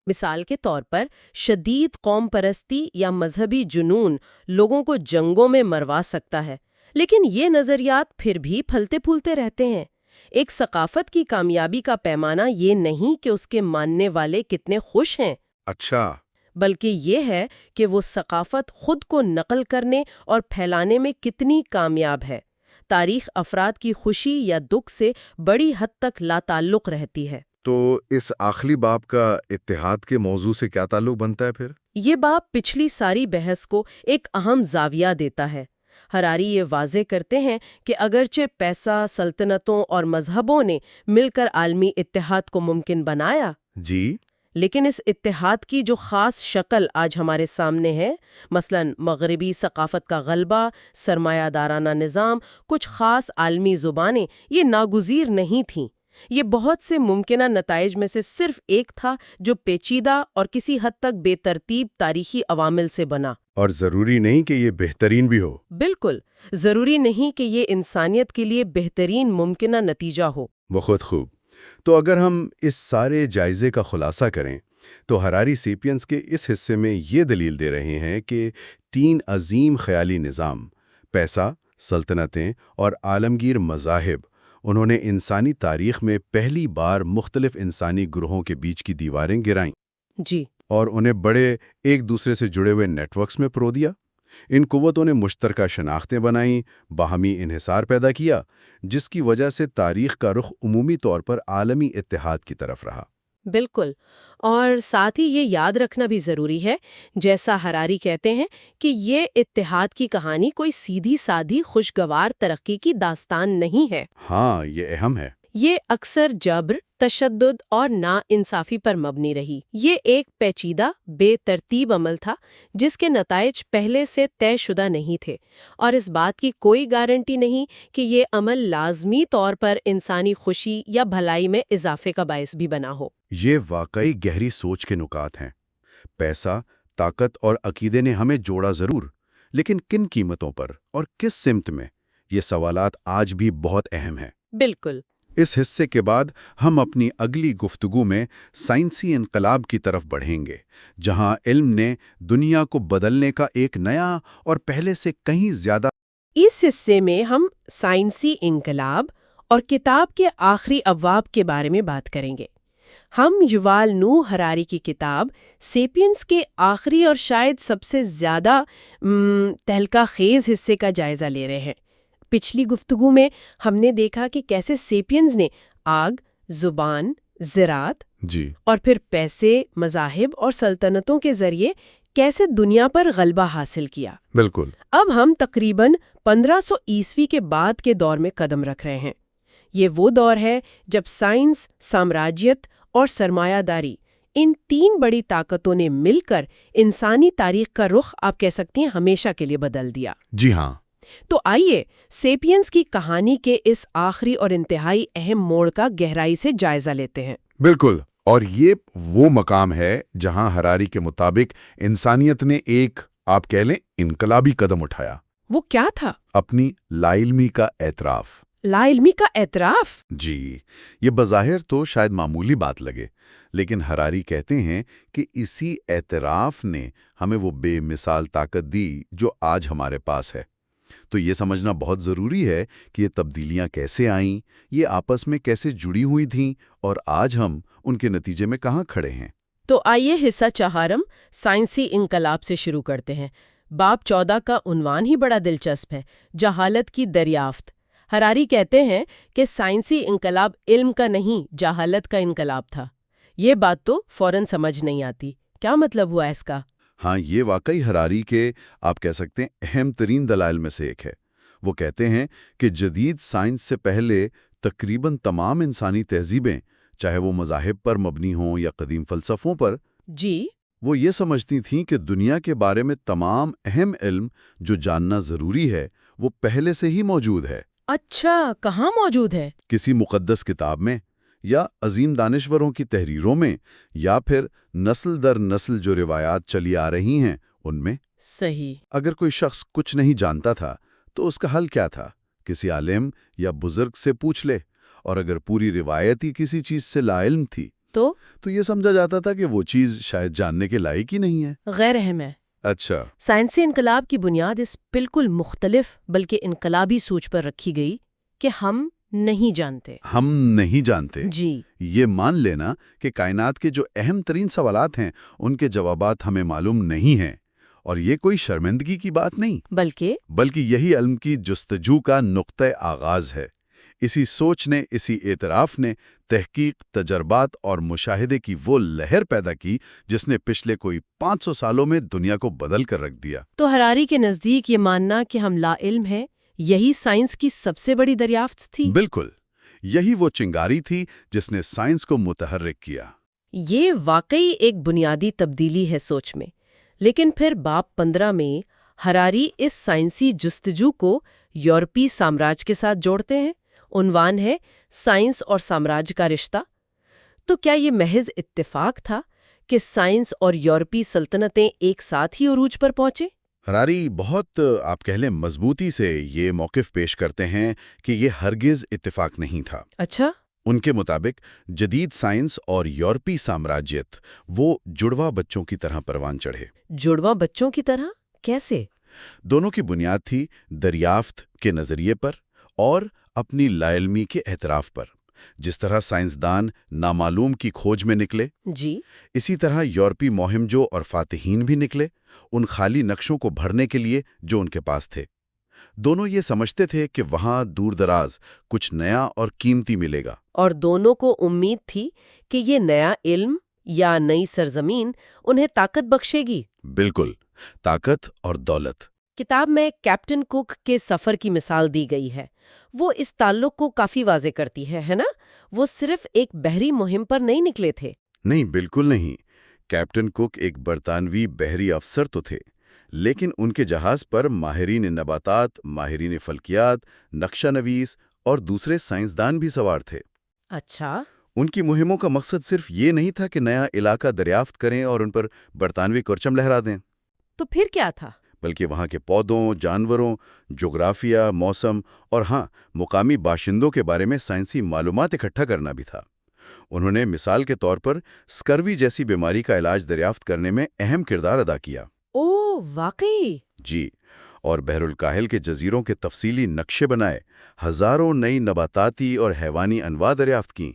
مثال کے طور پر شدید قوم پرستی یا مذہبی جنون لوگوں کو جنگوں میں مروا سکتا ہے، لیکن یہ نظریات پھر بھی پھلتے پھولتے رہتے ہیں۔ ایک ثقافت کی کامیابی کا پیمانہ یہ نہیں کہ اس کے ماننے والے کتنے خوش ہیں، اچھا، بلکہ یہ ہے کہ وہ ثقافت خود کو نقل کرنے اور پھیلانے میں کتنی کامیاب ہے۔ تاریخ افراد کی خوشی یا دکھ سے بڑی حد تک لا تعلق رہتی ہے۔ تو اس آخری باب کا اتحاد کے موضوع سے کیا تعلق بنتا ہے پھر؟ یہ باب پچھلی ساری بحث کو ایک اہم زاویہ دیتا ہے۔ ہراری یہ واضح کرتے ہیں کہ اگرچہ پیسہ، سلطنتوں اور مذہبوں نے مل کر عالمی اتحاد کو ممکن بنایا، جی، لیکن اس اتحاد کی جو خاص شکل آج ہمارے سامنے ہے، مثلاً مغربی ثقافت کا غلبہ، سرمایہ دارانہ نظام، کچھ خاص عالمی زبانیں، یہ ناگزیر نہیں تھیں۔ یہ بہت سے ممکنہ نتائج میں سے صرف ایک تھا جو پیچیدہ اور کسی حد تک بے ترتیب تاریخی عوامل سے بنا۔ اور ضروری نہیں کہ یہ بہترین بھی ہو۔ بالکل، ضروری نہیں کہ یہ انسانیت کے لیے بہترین ممکنہ نتیجہ ہو۔ بہت خوب۔ تو اگر ہم اس سارے جائزے کا خلاصہ کریں تو ہراری سیپینز کے اس حصے میں یہ دلیل دے رہے ہیں کہ 3 عظیم خیالی نظام، پیسہ، سلطنتیں اور عالمگیر مذاہب، انہوں نے انسانی تاریخ میں پہلی بار مختلف انسانی گروہوں کے بیچ کی دیواریں گرائیں، جی، اور انہیں بڑے ایک دوسرے سے جڑے ہوئے نیٹ ورکس میں پرو دیا۔ ان قوتوں نے مشترکہ شناختیں بنائیں، باہمی انحصار پیدا کیا، جس کی وجہ سے تاریخ کا رخ عمومی طور پر عالمی اتحاد کی طرف رہا۔ بالکل، اور ساتھ ہی یہ یاد رکھنا بھی ضروری ہے، جیسا ہراری کہتے ہیں، کہ یہ اتحاد کی کہانی کوئی سیدھی سادھی خوشگوار ترقی کی داستان نہیں ہے۔ ہاں، یہ اہم ہے۔ یہ اکثر جبر، تشدد اور ناانصافی پر مبنی رہی۔ یہ ایک پیچیدہ، بے ترتیب عمل تھا جس کے نتائج پہلے سے طے شدہ نہیں تھے، اور اس بات کی کوئی گارنٹی نہیں کہ یہ عمل لازمی طور پر انسانی خوشی یا بھلائی میں اضافے کا باعث بھی بنا ہو۔ یہ واقعی گہری سوچ کے نکات ہیں۔ پیسہ، طاقت اور عقیدے نے ہمیں جوڑا ضرور، لیکن کن قیمتوں پر اور کس سمت میں؟ یہ سوالات آج بھی بہت اہم ہیں۔ بالکل۔ اس حصے کے بعد ہم اپنی اگلی گفتگو میں سائنسی انقلاب کی طرف بڑھیں گے، جہاں علم نے دنیا کو بدلنے کا ایک نیا اور پہلے سے کہیں زیادہ۔ اس حصے میں ہم سائنسی انقلاب اور کتاب کے آخری ابواب کے بارے میں بات کریں گے۔ ہم یووال نوح ہراری کی کتاب سیپینز کے آخری اور شاید سب سے زیادہ تہلکہ خیز حصے کا جائزہ لے رہے ہیں۔ پچھلی گفتگو میں ہم نے دیکھا کہ کیسے سیپینز نے آگ، زبان، زراعت اور پھر پیسے، مذاہب اور سلطنتوں کے ذریعے کیسے دنیا پر غلبہ حاصل کیا۔ بالکل۔ اب ہم تقریباً 1500 عیسوی کے بعد کے دور میں قدم رکھ رہے ہیں۔ یہ وہ دور ہے جب سائنس، سامراجیت اور سرمایہ داری، ان 3 بڑی طاقتوں نے مل کر انسانی تاریخ کا رخ آپ کہہ سکتی ہیں ہمیشہ کے لیے بدل دیا۔ جی ہاں۔ تو آئیے سیپینز کی کہانی کے اس آخری اور انتہائی اہم موڑ کا گہرائی سے جائزہ لیتے ہیں۔ بالکل، اور یہ وہ مقام ہے جہاں ہراری کے مطابق انسانیت نے ایک، آپ کہہ لیں، انقلابی قدم اٹھایا۔ وہ کیا تھا؟ اپنی لا علمی کا اعتراف۔ لا علمی کا اعتراف؟ جی، یہ بظاہر تو شاید معمولی بات لگے، لیکن ہراری کہتے ہیں کہ اسی اعتراف نے ہمیں وہ بے مثال طاقت دی جو آج ہمارے پاس ہے۔ تو یہ سمجھنا بہت ضروری ہے کہ یہ تبدیلیاں کیسے آئیں، یہ آپس میں کیسے جڑی ہوئی تھیں، اور آج ہم ان کے نتیجے میں کہاں کھڑے ہیں۔ تو آئیے حصہ چہارم سائنسی انقلاب سے شروع کرتے ہیں۔ باب 14 کا عنوان ہی بڑا دلچسپ ہے، جہالت کی دریافت۔ ہراری کہتے ہیں کہ سائنسی انقلاب علم کا نہیں، جہالت کا انقلاب تھا۔ یہ بات تو فوراً سمجھ نہیں آتی، کیا مطلب ہوا اس کا؟ ہاں، یہ واقعی ہراری کے، آپ کہہ سکتے ہیں، اہم ترین دلائل میں سے ایک ہے۔ وہ کہتے ہیں کہ جدید سائنس سے پہلے تقریباً تمام انسانی تہذیبیں، چاہے وہ مذاہب پر مبنی ہوں یا قدیم فلسفوں پر، جی، وہ یہ سمجھتی تھیں کہ دنیا کے بارے میں تمام اہم علم جو جاننا ضروری ہے وہ پہلے سے ہی موجود ہے، اچھا، کہاں موجود ہے؟ کسی مقدس کتاب میں، یا عظیم دانشوروں کی تحریروں میں، یا پھر نسل در نسل جو روایات چلی آ رہی ہیں ان میں۔ صحیح۔ اگر کوئی شخص کچھ نہیں جانتا تھا تو اس کا حل کیا تھا؟ کسی عالم یا بزرگ سے پوچھ لے، اور اگر پوری روایت ہی کسی چیز سے لا علم تھی تو یہ سمجھا جاتا تھا کہ وہ چیز شاید جاننے کے لائق ہی نہیں ہے۔ غیر اہم ہے۔ اچھا، سائنسی انقلاب کی بنیاد اس بالکل مختلف بلکہ انقلابی سوچ پر رکھی گئی کہ ہم نہیں جانتے۔ ہم نہیں جانتے، جی، یہ مان لینا کہ کائنات کے جو اہم ترین سوالات ہیں ان کے جوابات ہمیں معلوم نہیں ہیں، اور یہ کوئی شرمندگی کی بات نہیں، بلکہ یہی علم کی جستجو کا نقطۂ آغاز ہے۔ اسی سوچ نے، اسی اعتراف نے تحقیق، تجربات اور مشاہدے کی وہ لہر پیدا کی جس نے پچھلے کوئی 500 سالوں میں دنیا کو بدل کر رکھ دیا۔ تو ہراری کے نزدیک یہ ماننا کہ ہم لا علم ہیں، یہی سائنس کی سب سے بڑی دریافت تھی؟ بالکل، یہی وہ چنگاری تھی جس نے سائنس کو متحرک کیا۔ یہ واقعی ایک بنیادی تبدیلی ہے سوچ میں، لیکن پھر باب 15 میں ہراری اس سائنسی جستجو کو یورپی سامراج کے ساتھ جوڑتے ہیں۔ عنوان ہے سائنس اور سامراج کا رشتہ۔ تو کیا یہ محض اتفاق تھا کہ سائنس اور یورپی سلطنتیں ایک ساتھ ہی عروج پر پہنچے؟ ہراری بہت آپ کہہ لیں مضبوطی سے یہ موقف پیش کرتے ہیں کہ یہ ہرگز اتفاق نہیں تھا۔ اچھا، ان کے مطابق جدید سائنس اور یورپی سامراجیت وہ جڑواں بچوں کی طرح پروان چڑھے۔ جڑواں بچوں کی طرح کیسے؟ دونوں کی بنیاد تھی دریافت کے نظریے پر اور اپنی لا علمی کے اعتراف پر۔ جس طرح سائنسدان نامعلوم کی کھوج میں نکلے، جی، اسی طرح یورپی مہمجو اور فاتحین بھی نکلے ان خالی نقشوں کو بھرنے کے لیے جو ان کے پاس تھے۔ دونوں یہ سمجھتے تھے کہ وہاں دور دراز کچھ نیا اور قیمتی ملے گا، اور دونوں کو امید تھی کہ یہ نیا علم یا نئی سرزمین انہیں طاقت بخشے گی۔ بالکل، طاقت اور دولت۔ کتاب میں کیپٹن کک کے سفر کی مثال دی گئی ہے۔ وہ اس تعلق کو کافی واضح کرتی ہے نا؟ وہ صرف ایک بحری مہم پر نہیں نکلے تھے۔ نہیں، بالکل نہیں۔ کیپٹن کک ایک برطانوی بحری افسر تو تھے، لیکن ان کے جہاز پر ماہرین نباتات، ماہرین فلکیات، نقشہ نویس اور دوسرے سائنسدان بھی سوار تھے۔ اچھا، ان کی مہموں کا مقصد صرف یہ نہیں تھا کہ نیا علاقہ دریافت کریں اور ان پر برطانوی پرچم لہرا دیں، تو پھر کیا تھا؟ بلکہ وہاں کے پودوں، جانوروں، جغرافیہ، موسم اور ہاں مقامی باشندوں کے بارے میں سائنسی معلومات اکٹھا کرنا بھی تھا۔ انہوں نے مثال کے طور پر اسکروی جیسی بیماری کا علاج دریافت کرنے میں اہم کردار ادا کیا۔ اوہ، واقعی؟ جی، اور بحر الکاہل کے جزیروں کے تفصیلی نقشے بنائے، ہزاروں نئی نباتاتی اور حیوانی انواع دریافت کیں۔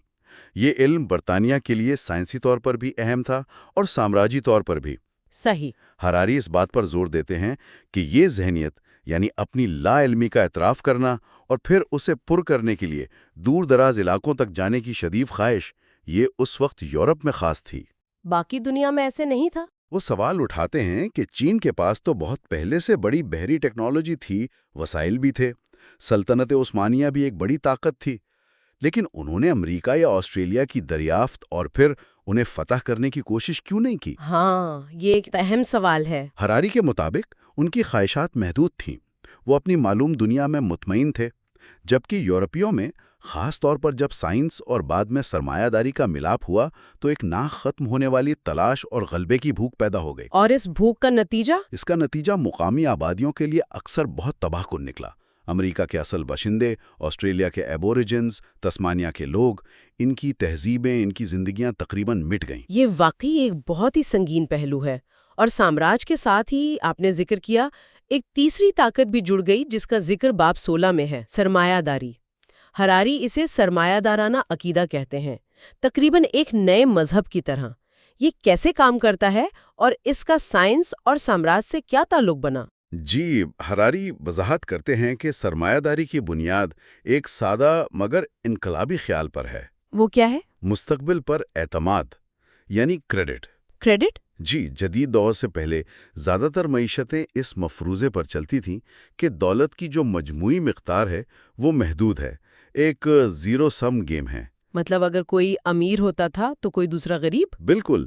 یہ علم برطانیہ کے لیے سائنسی طور پر بھی اہم تھا اور سامراجی طور پر بھی۔ صحیح۔ ہراری اس بات پر زور دیتے ہیں کہ یہ ذہنیت، یعنی اپنی لا علمی کا اعتراف کرنا اور پھر اسے پر کرنے کے لیے دور دراز علاقوں تک جانے کی شدید خواہش، یہ اس وقت یورپ میں خاص تھی۔ باقی دنیا میں ایسے نہیں تھا؟ وہ سوال اٹھاتے ہیں کہ چین کے پاس تو بہت پہلے سے بڑی بحری ٹیکنالوجی تھی، وسائل بھی تھے، سلطنت عثمانیہ بھی ایک بڑی طاقت تھی، لیکن انہوں نے امریکہ یا آسٹریلیا کی دریافت اور پھر انہیں فتح کرنے کی کوشش کیوں نہیں کی؟ ہاں، یہ ایک اہم سوال ہے۔ ہراری کے مطابق ان کی خواہشات محدود تھیں، وہ اپنی معلوم دنیا میں مطمئن تھے، جبکہ یورپیوں میں، خاص طور پر جب سائنس اور بعد میں سرمایہ داری کا ملاپ ہوا تو ایک نہ ختم ہونے والی تلاش اور غلبے کی بھوک پیدا ہو گئی۔ اور اس بھوک کا نتیجہ؟ اس کا نتیجہ مقامی آبادیوں کے لیے اکثر بہت تباہ کن نکلا۔ امریکہ کے اصل باشندے، آسٹریلیا کے ایبوریجنز، تسمانیہ کے لوگ، ان کی تہذیبیں، ان کی زندگیاں تقریباً مٹ گئیں۔ یہ واقعی ایک بہت ہی سنگین پہلو ہے، اور سامراج کے ساتھ ہی آپ نے ذکر کیا ایک تیسری طاقت بھی جڑ گئی جس کا ذکر باب 16 میں ہے، سرمایہ داری۔ ہراری اسے سرمایہ دارانہ عقیدہ کہتے ہیں، تقریباً ایک نئے مذہب کی طرح۔ یہ کیسے کام کرتا ہے اور اس کا سائنس اور سامراج سے کیا تعلق بنا؟ جی، ہراری وضاحت کرتے ہیں کہ سرمایہ داری کی بنیاد ایک سادہ مگر انقلابی خیال پر ہے۔ وہ کیا ہے؟ مستقبل پر اعتماد، یعنی کریڈٹ۔ کریڈٹ؟ جی، جدید دور سے پہلے زیادہ تر معیشتیں اس مفروضے پر چلتی تھیں کہ دولت کی جو مجموعی مقدار ہے وہ محدود ہے، ایک زیرو سم گیم ہے۔ مطلب اگر کوئی امیر ہوتا تھا تو کوئی دوسرا غریب؟ بالکل،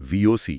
VOC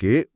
کہ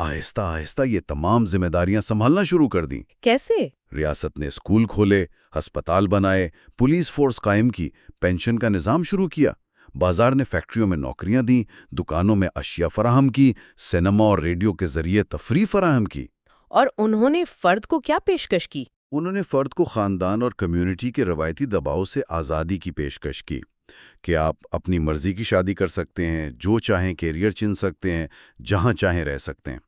آہستہ آہستہ یہ تمام ذمہ داریاں سنبھالنا شروع کر دیں۔ کیسے؟ ریاست نے اسکول کھولے، ہسپتال بنائے، پولیس فورس قائم کی، پینشن کا نظام شروع کیا، بازار نے فیکٹریوں میں نوکریاں دیں، دکانوں میں اشیاء فراہم کی، سینما اور ریڈیو کے ذریعے تفریح فراہم کی۔ اور انہوں نے فرد کو کیا پیشکش کی؟ انہوں نے فرد کو خاندان اور کمیونٹی کے روایتی دباؤ سے آزادی کی پیشکش کی کہ آپ اپنی مرضی کی شادی کر سکتے ہیں، جو چاہیں کیریئر چن سکتے ہیں، جہاں چاہیں رہ سکتے ہیں۔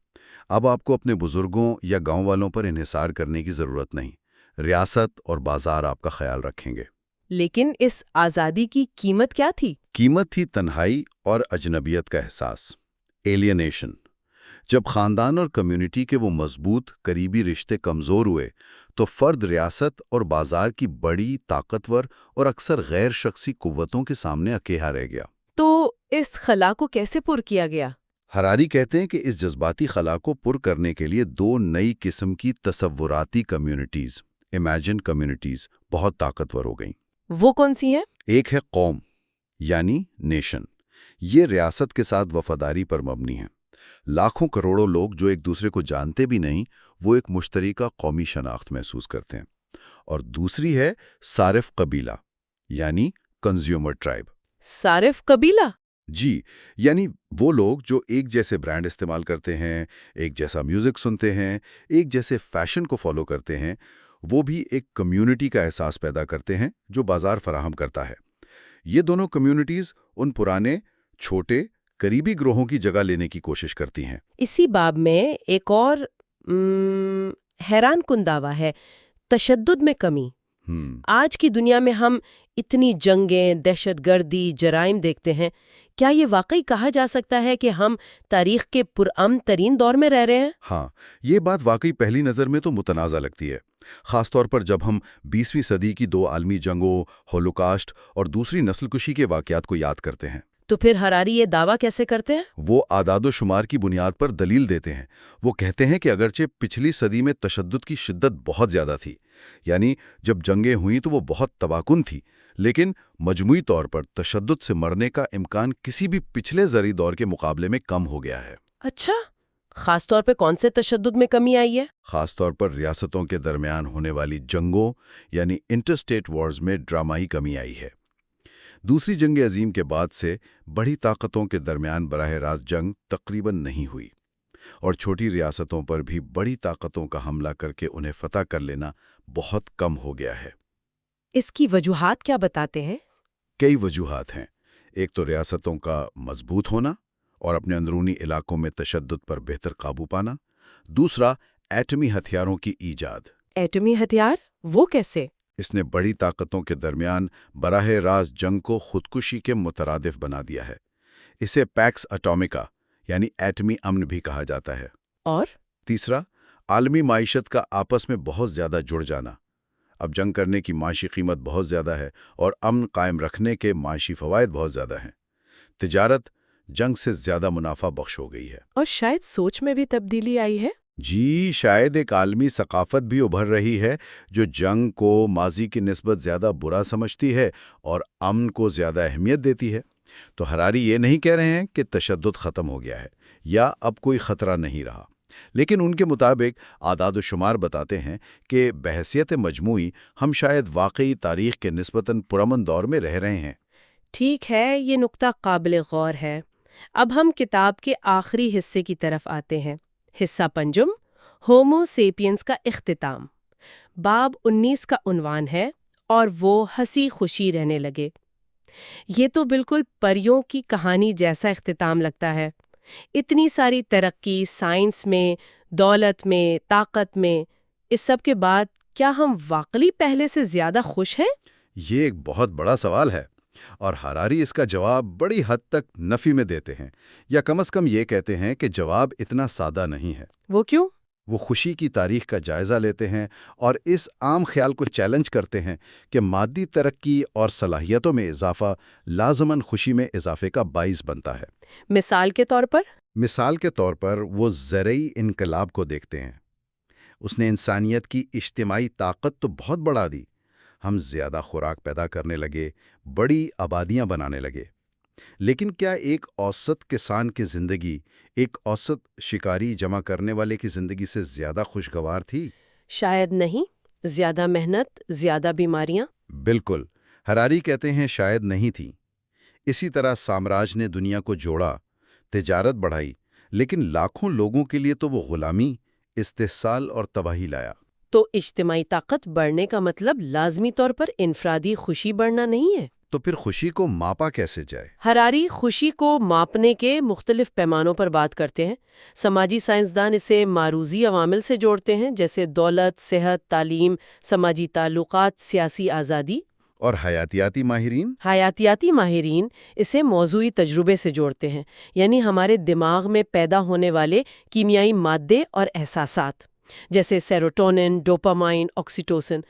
اب آپ کو اپنے بزرگوں یا گاؤں والوں پر انحصار کرنے کی ضرورت نہیں، ریاست اور بازار آپ کا خیال رکھیں گے۔ لیکن اس آزادی کی قیمت کیا تھی؟ قیمت تھی تنہائی اور اجنبیت کا احساس، ایلینیشن۔ جب خاندان اور کمیونٹی کے وہ مضبوط قریبی رشتے کمزور ہوئے تو فرد ریاست اور بازار کی بڑی طاقتور اور اکثر غیر شخصی قوتوں کے سامنے اکیلا رہ گیا۔ تو اس خلا کو کیسے پر کیا گیا؟ ہراری کہتے ہیں کہ اس جذباتی خلا کو پر کرنے کے لیے دو نئی قسم کی تصوراتی کمیونٹیز، امیجن کمیونٹیز، بہت طاقتور ہو گئیں۔ وہ کون سی ہیں؟ ایک ہے قوم، یعنی نیشن۔ یہ ریاست کے ساتھ وفاداری پر مبنی ہے۔ لاکھوں کروڑوں لوگ جو ایک دوسرے کو جانتے بھی نہیں، وہ ایک مشترکہ قومی شناخت محسوس کرتے ہیں۔ اور دوسری ہے صارف قبیلہ، یعنی کنزیومر ٹرائب۔ صارف قبیلہ؟ جی، یعنی وہ لوگ جو ایک جیسے برانڈ استعمال کرتے ہیں، ایک جیسا میوزک سنتے ہیں، ایک جیسے فیشن کو فالو کرتے ہیں، وہ بھی ایک کمیونٹی کا احساس پیدا کرتے ہیں جو بازار فراہم کرتا ہے۔ یہ دونوں کمیونٹیز ان پرانے، چھوٹے، قریبی گروہوں کی جگہ لینے کی کوشش کرتی ہیں۔ اسی باب میں ایک اور حیران کن دعویٰ ہے، تشدد میں کمی۔ آج کی دنیا میں ہم اتنی جنگیں، دہشت گردی، جرائم دیکھتے ہیں۔ کیا یہ واقعی کہا جا سکتا ہے کہ ہم تاریخ کے پرامن ترین دور میں رہ رہے ہیں؟ ہاں، یہ بات واقعی پہلی نظر میں تو متنازع لگتی ہے، خاص طور پر جب ہم 20ویں صدی کی 2 عالمی جنگوں، ہولوکاسٹ اور دوسری نسل کشی کے واقعات کو یاد کرتے ہیں۔ تو پھر ہراری یہ دعویٰ کیسے کرتے ہیں؟ وہ اعداد و شمار کی بنیاد پر دلیل دیتے ہیں۔ وہ کہتے ہیں کہ اگرچہ پچھلی صدی میں تشدد کی شدت بہت زیادہ تھی، یعنی جب جنگیں ہوئیں تو وہ بہت تباہ کن تھی، لیکن مجموعی طور پر تشدد سے مرنے کا امکان کسی بھی پچھلے زرعی دور کے مقابلے میں کم ہو گیا ہے۔ اچھا، خاص طور پہ کون سے تشدد میں کمی آئی ہے؟ خاص طور پر ریاستوں کے درمیان ہونے والی جنگوں، یعنی انٹرسٹیٹ وارز میں ڈرامائی کمی آئی ہے۔ دوسری جنگ عظیم کے بعد سے بڑی طاقتوں کے درمیان براہ راست جنگ تقریباً نہیں ہوئی، اور چھوٹی ریاستوں پر بھی بڑی طاقتوں کا حملہ کر کے انہیں فتح کر لینا بہت کم ہو گیا ہے۔ اس کی وجوہات کیا بتاتے ہیں؟ کئی وجوہات ہیں۔ ایک تو ریاستوں کا مضبوط ہونا اور اپنے اندرونی علاقوں میں تشدد پر بہتر قابو پانا۔ دوسرا، ایٹمی ہتھیاروں کی ایجاد۔ ایٹمی ہتھیار؟ وہ کیسے؟ اس نے بڑی طاقتوں کے درمیان براہ راست جنگ کو خودکشی کے مترادف بنا دیا ہے۔ اسے پیکس اٹومیکا، یعنی ایٹمی امن بھی کہا جاتا ہے۔ اور تیسرا، عالمی معیشت کا آپس میں بہت زیادہ جڑ جانا۔ اب جنگ کرنے کی معاشی قیمت بہت زیادہ ہے اور امن قائم رکھنے کے معاشی فوائد بہت زیادہ ہیں۔ تجارت جنگ سے زیادہ منافع بخش ہو گئی ہے۔ اور شاید سوچ میں بھی تبدیلی آئی ہے۔ جی، شاید ایک عالمی ثقافت بھی ابھر رہی ہے جو جنگ کو ماضی کی نسبت زیادہ برا سمجھتی ہے اور امن کو زیادہ اہمیت دیتی ہے۔ تو ہراری یہ نہیں کہہ رہے ہیں کہ تشدد ختم ہو گیا ہے یا اب کوئی خطرہ نہیں رہا، لیکن ان کے مطابق اعداد و شمار بتاتے ہیں کہ بحیثیت مجموعی ہم شاید واقعی تاریخ کے نسبتاً پرامن دور میں رہ رہے ہیں۔ ٹھیک ہے، یہ نقطہ قابل غور ہے۔ اب ہم کتاب کے آخری حصے کی طرف آتے ہیں۔ حصہ پنجم، ہومو سیپینز کا اختتام۔ باب 19 کا عنوان ہے اور وہ ہنسی خوشی رہنے لگے۔ یہ تو بالکل پریوں کی کہانی جیسا اختتام لگتا ہے۔ اتنی ساری ترقی سائنس میں، دولت میں، طاقت میں، اس سب کے بعد کیا ہم واقعی پہلے سے زیادہ خوش ہیں؟ یہ ایک بہت بڑا سوال ہے، اور ہراری اس کا جواب بڑی حد تک نفی میں دیتے ہیں، یا کم از کم یہ کہتے ہیں کہ جواب اتنا سادہ نہیں ہے۔ وہ کیوں؟ وہ خوشی کی تاریخ کا جائزہ لیتے ہیں اور اس عام خیال کو چیلنج کرتے ہیں کہ مادی ترقی اور صلاحیتوں میں اضافہ لازماً خوشی میں اضافے کا باعث بنتا ہے۔ مثال کے طور پر؟ مثال کے طور پر وہ زرعی انقلاب کو دیکھتے ہیں۔ اس نے انسانیت کی اجتماعی طاقت تو بہت بڑھا دی۔ ہم زیادہ خوراک پیدا کرنے لگے، بڑی آبادیاں بنانے لگے، لیکن کیا ایک اوسط کسان کی زندگی ایک اوسط شکاری جمع کرنے والے کی زندگی سے زیادہ خوشگوار تھی؟ شاید نہیں۔ زیادہ محنت، زیادہ بیماریاں۔ بالکل، ہراری کہتے ہیں شاید نہیں تھی۔ اسی طرح سامراج نے دنیا کو جوڑا، تجارت بڑھائی، لیکن لاکھوں لوگوں کے لیے تو وہ غلامی، استحصال اور تباہی لایا۔ تو اجتماعی طاقت بڑھنے کا مطلب لازمی طور پر انفرادی خوشی بڑھنا نہیں ہے۔ تو پھر خوشی کو ماپا کیسے جائے؟ ہراری خوشی کو ماپنے کے مختلف پیمانوں پر بات کرتے ہیں۔ سماجی سائنسدان اسے معروضی عوامل سے جوڑتے ہیں، جیسے دولت، صحت، تعلیم، سماجی تعلقات، سیاسی آزادی۔ اور حیاتیاتی ماہرین اسے موضوعی تجربے سے جوڑتے ہیں، یعنی ہمارے دماغ میں پیدا ہونے والے کیمیائی مادے اور احساسات، جیسے سیروٹونن، ڈوپامائن، آکسیٹوسن۔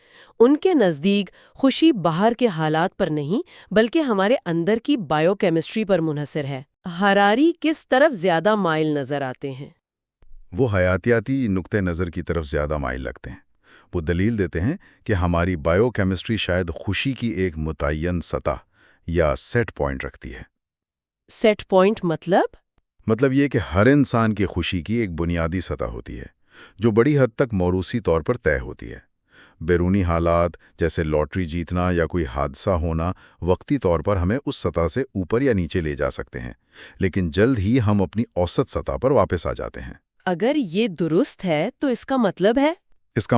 ان کے نزدیک خوشی باہر کے حالات پر نہیں بلکہ ہمارے اندر کی بائیو کیمسٹری پر منحصر ہے۔ ہراری کس طرف زیادہ مائل نظر آتے ہیں؟ وہ حیاتیاتی نقطہ نظر کی طرف زیادہ مائل لگتے ہیں۔ وہ دلیل دیتے ہیں کہ ہماری بائیو کیمسٹری شاید خوشی کی ایک متعین سطح یا سیٹ پوائنٹ رکھتی ہے۔ سیٹ پوائنٹ مطلب یہ کہ ہر انسان کی خوشی کی ایک بنیادی سطح ہوتی ہے جو بڑی حد تک موروثی طور پر طے ہوتی ہے۔ بیرونی حالات جیسے لاٹری جیتنا یا کوئی حادثہ ہونا وقتی طور پر ہمیں اس سطح سے اوپر یا نیچے لے جا سکتے ہیں، لیکن جلد ہی ہم اپنی اوسط سطح پر واپس آ جاتے ہیں۔ اگر یہ درست ہے تو اس کا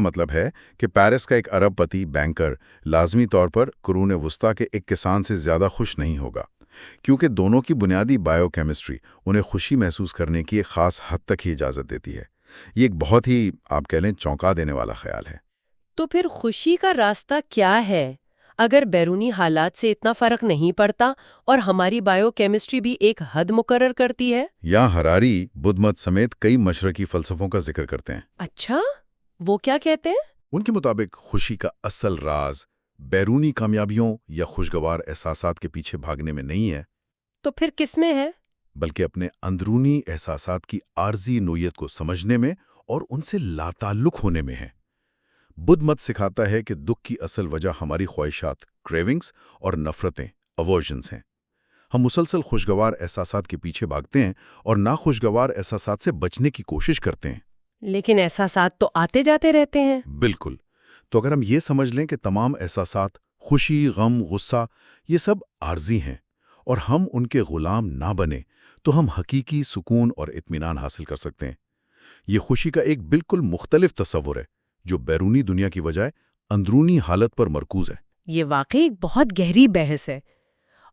مطلب ہے کہ پیرس کا ایک ارب پتی بینکر لازمی طور پر قرون وسطیٰ کے ایک کسان سے زیادہ خوش نہیں ہوگا، کیونکہ دونوں کی بنیادی بائیو کیمسٹری انہیں خوشی محسوس کرنے کی ایک خاص حد تک ہی اجازت دیتی ہے۔ یہ ایک بہت ہی آپ کہہ لیں چونکا دینے والا خیال ہے۔ تو پھر خوشی کا راستہ کیا ہے اگر بیرونی حالات سے اتنا فرق نہیں پڑتا اور ہماری بائیو کیمسٹری بھی ایک حد مقرر کرتی ہے؟ یہاں ہراری بدھ مت سمیت کئی مشرقی فلسفوں کا ذکر کرتے ہیں۔ اچھا، وہ کیا کہتے ہیں؟ ان کے مطابق خوشی کا اصل راز بیرونی کامیابیوں یا خوشگوار احساسات کے پیچھے بھاگنے میں نہیں ہے، تو پھر کس میں ہے؟ بلکہ اپنے اندرونی احساسات کی عارضی نوعیت کو سمجھنے میں اور ان سے لاتعلق ہونے میں ہے۔ بدھ مت سکھاتا ہے کہ دکھ کی اصل وجہ ہماری خواہشات، کریونگز اور نفرتیں، ایورژنز ہیں۔ ہم مسلسل خوشگوار احساسات کے پیچھے بھاگتے ہیں اور ناخوشگوار احساسات سے بچنے کی کوشش کرتے ہیں۔ لیکن احساسات تو آتے جاتے رہتے ہیں۔ بالکل۔ تو اگر ہم یہ سمجھ لیں کہ تمام احساسات، خوشی، غم، غصہ، یہ سب عارضی ہیں اور ہم ان کے غلام نہ بنیں، تو ہم حقیقی سکون اور اطمینان حاصل کر سکتے ہیں۔ یہ خوشی کا ایک بالکل مختلف تصور ہے جو بیرونی دنیا کی بجائے اندرونی حالت پر مرکوز ہے۔ یہ واقعی ایک بہت گہری بحث ہے۔